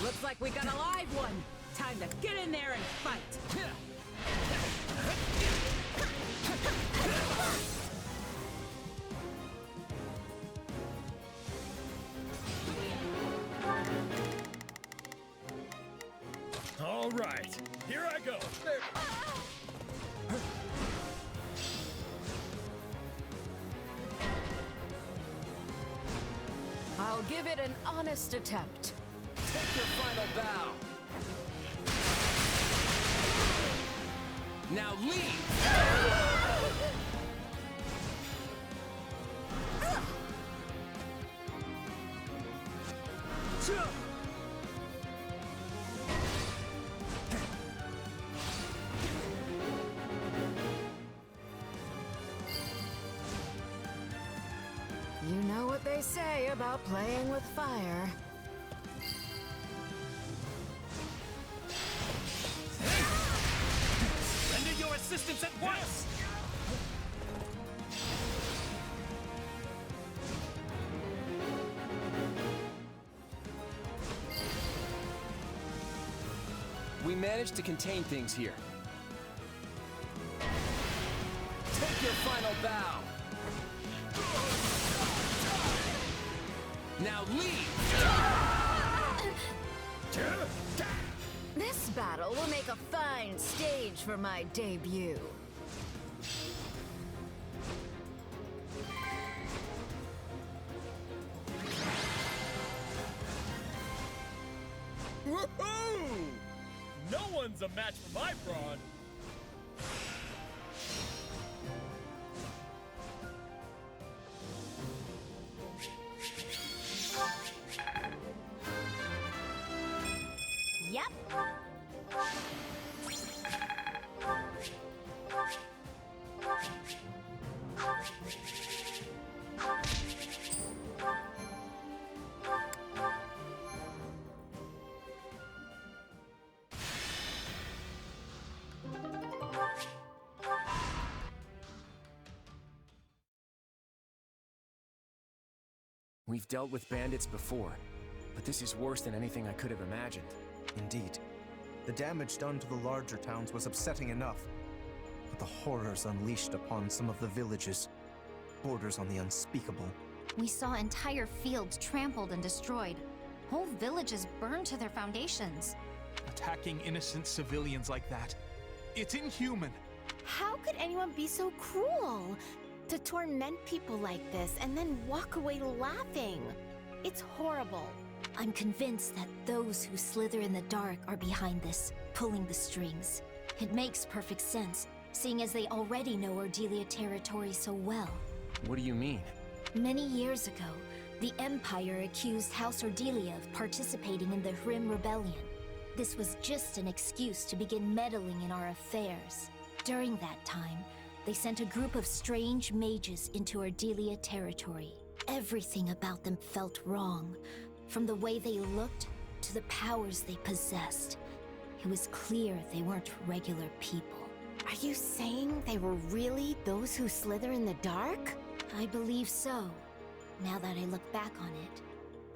Looks like we got a live one. Time to get in there and fight. All right, here I go. I'll give it an honest attempt. Take your final bow. Now leave! You know what they say about playing with fire. Render your assistance at once! We managed to contain things here. Take your final bow. Now leave! This battle will make a fine stage for my debut. Woohoo! No one's a match for my brawn. We've dealt with bandits before, but this is worse than anything I could have imagined. Indeed. The damage done to the larger towns was upsetting enough, but the horrors unleashed upon some of the villages borders on the unspeakable. We saw entire fields trampled and destroyed. Whole villages burned to their foundations. Attacking innocent civilians like that. It's inhuman. How could anyone be so cruel? To torment people like this and then walk away laughing. It's horrible. I'm convinced that those who slither in the dark are behind this, pulling the strings. It makes perfect sense, seeing as they already know Ordelia territory so well. What do you mean? Many years ago, the Empire accused House Ordelia of participating in the Hrim Rebellion. This was just an excuse to begin meddling in our affairs. During that time, they sent a group of strange mages into Ordelia territory. Everything about them felt wrong, from the way they looked to the powers they possessed. It was clear they weren't regular people. Are you saying they were really those who slither in the dark? I believe so, now that I look back on it.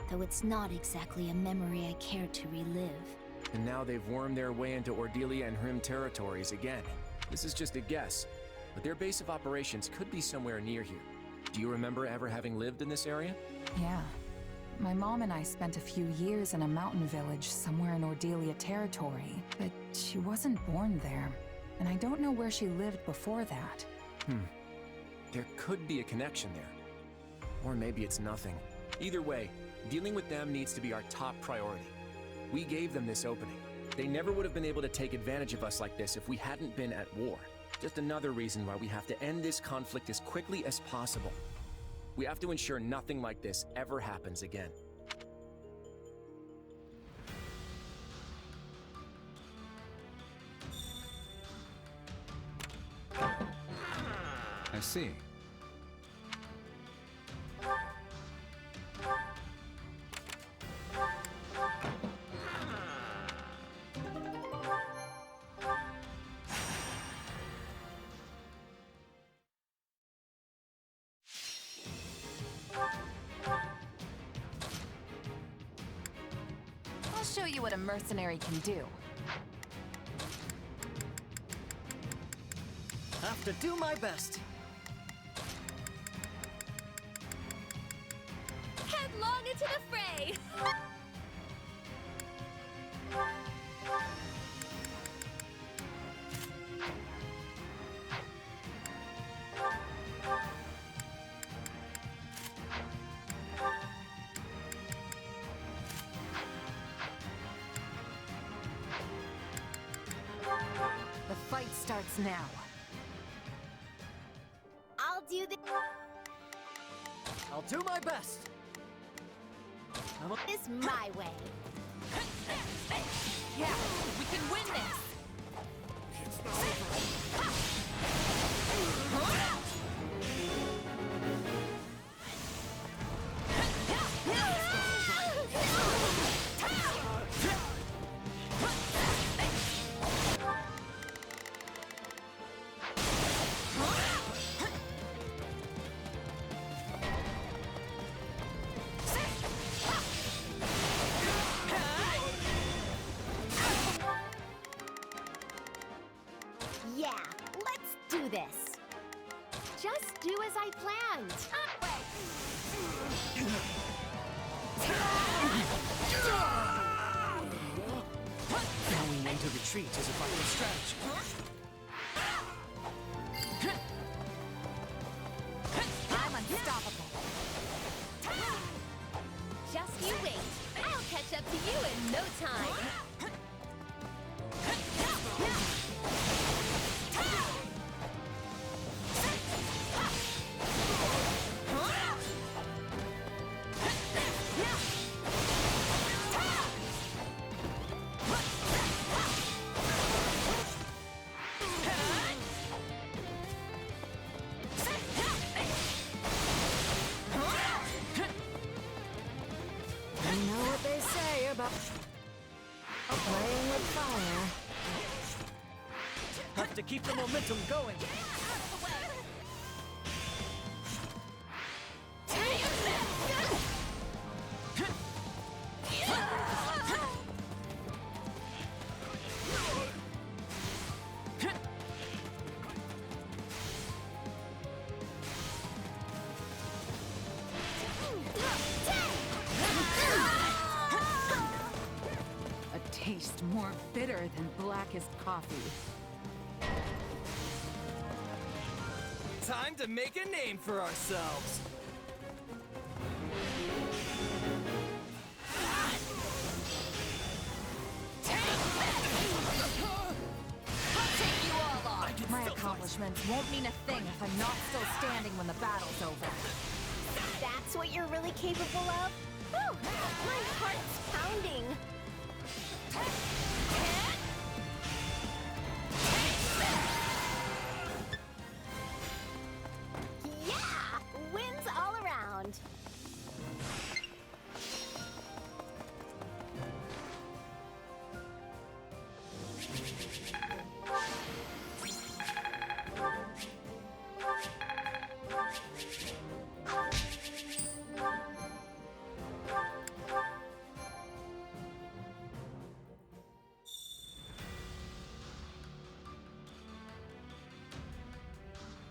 Though it's not exactly a memory I care to relive. And now they've wormed their way into Ordelia and Hrim territories again. This is just a guess, but their base of operations could be somewhere near here. Do you remember ever having lived in this area? Yeah. My mom and I spent a few years in a mountain village somewhere in Ordelia territory, but she wasn't born there, and I don't know where she lived before that. There could be a connection there. Or maybe it's nothing. Either way, dealing with them needs to be our top priority. We gave them this opening. They never would have been able to take advantage of us like this if we hadn't been at war. Just another reason why we have to end this conflict as quickly as possible. We have to ensure nothing like this ever happens again. I see. I'll show you what a mercenary can do. Have to do my best. Headlong into the fray! The fight starts now. I'll do the... I'll do my best. This my way. Yeah, we can win this! Yeah, let's do this. Just do as I planned. Going into retreat is a vital strategy. I'm unstoppable. Just you wait. I'll catch up to you in no time. You know what they say about playing with fire. Have to keep the momentum going. taste more bitter than blackest coffee. Time to make a name for ourselves. My accomplishments won't mean a thing if I'm not still standing when the battle's over. That's what you're really capable of? Whew! My heart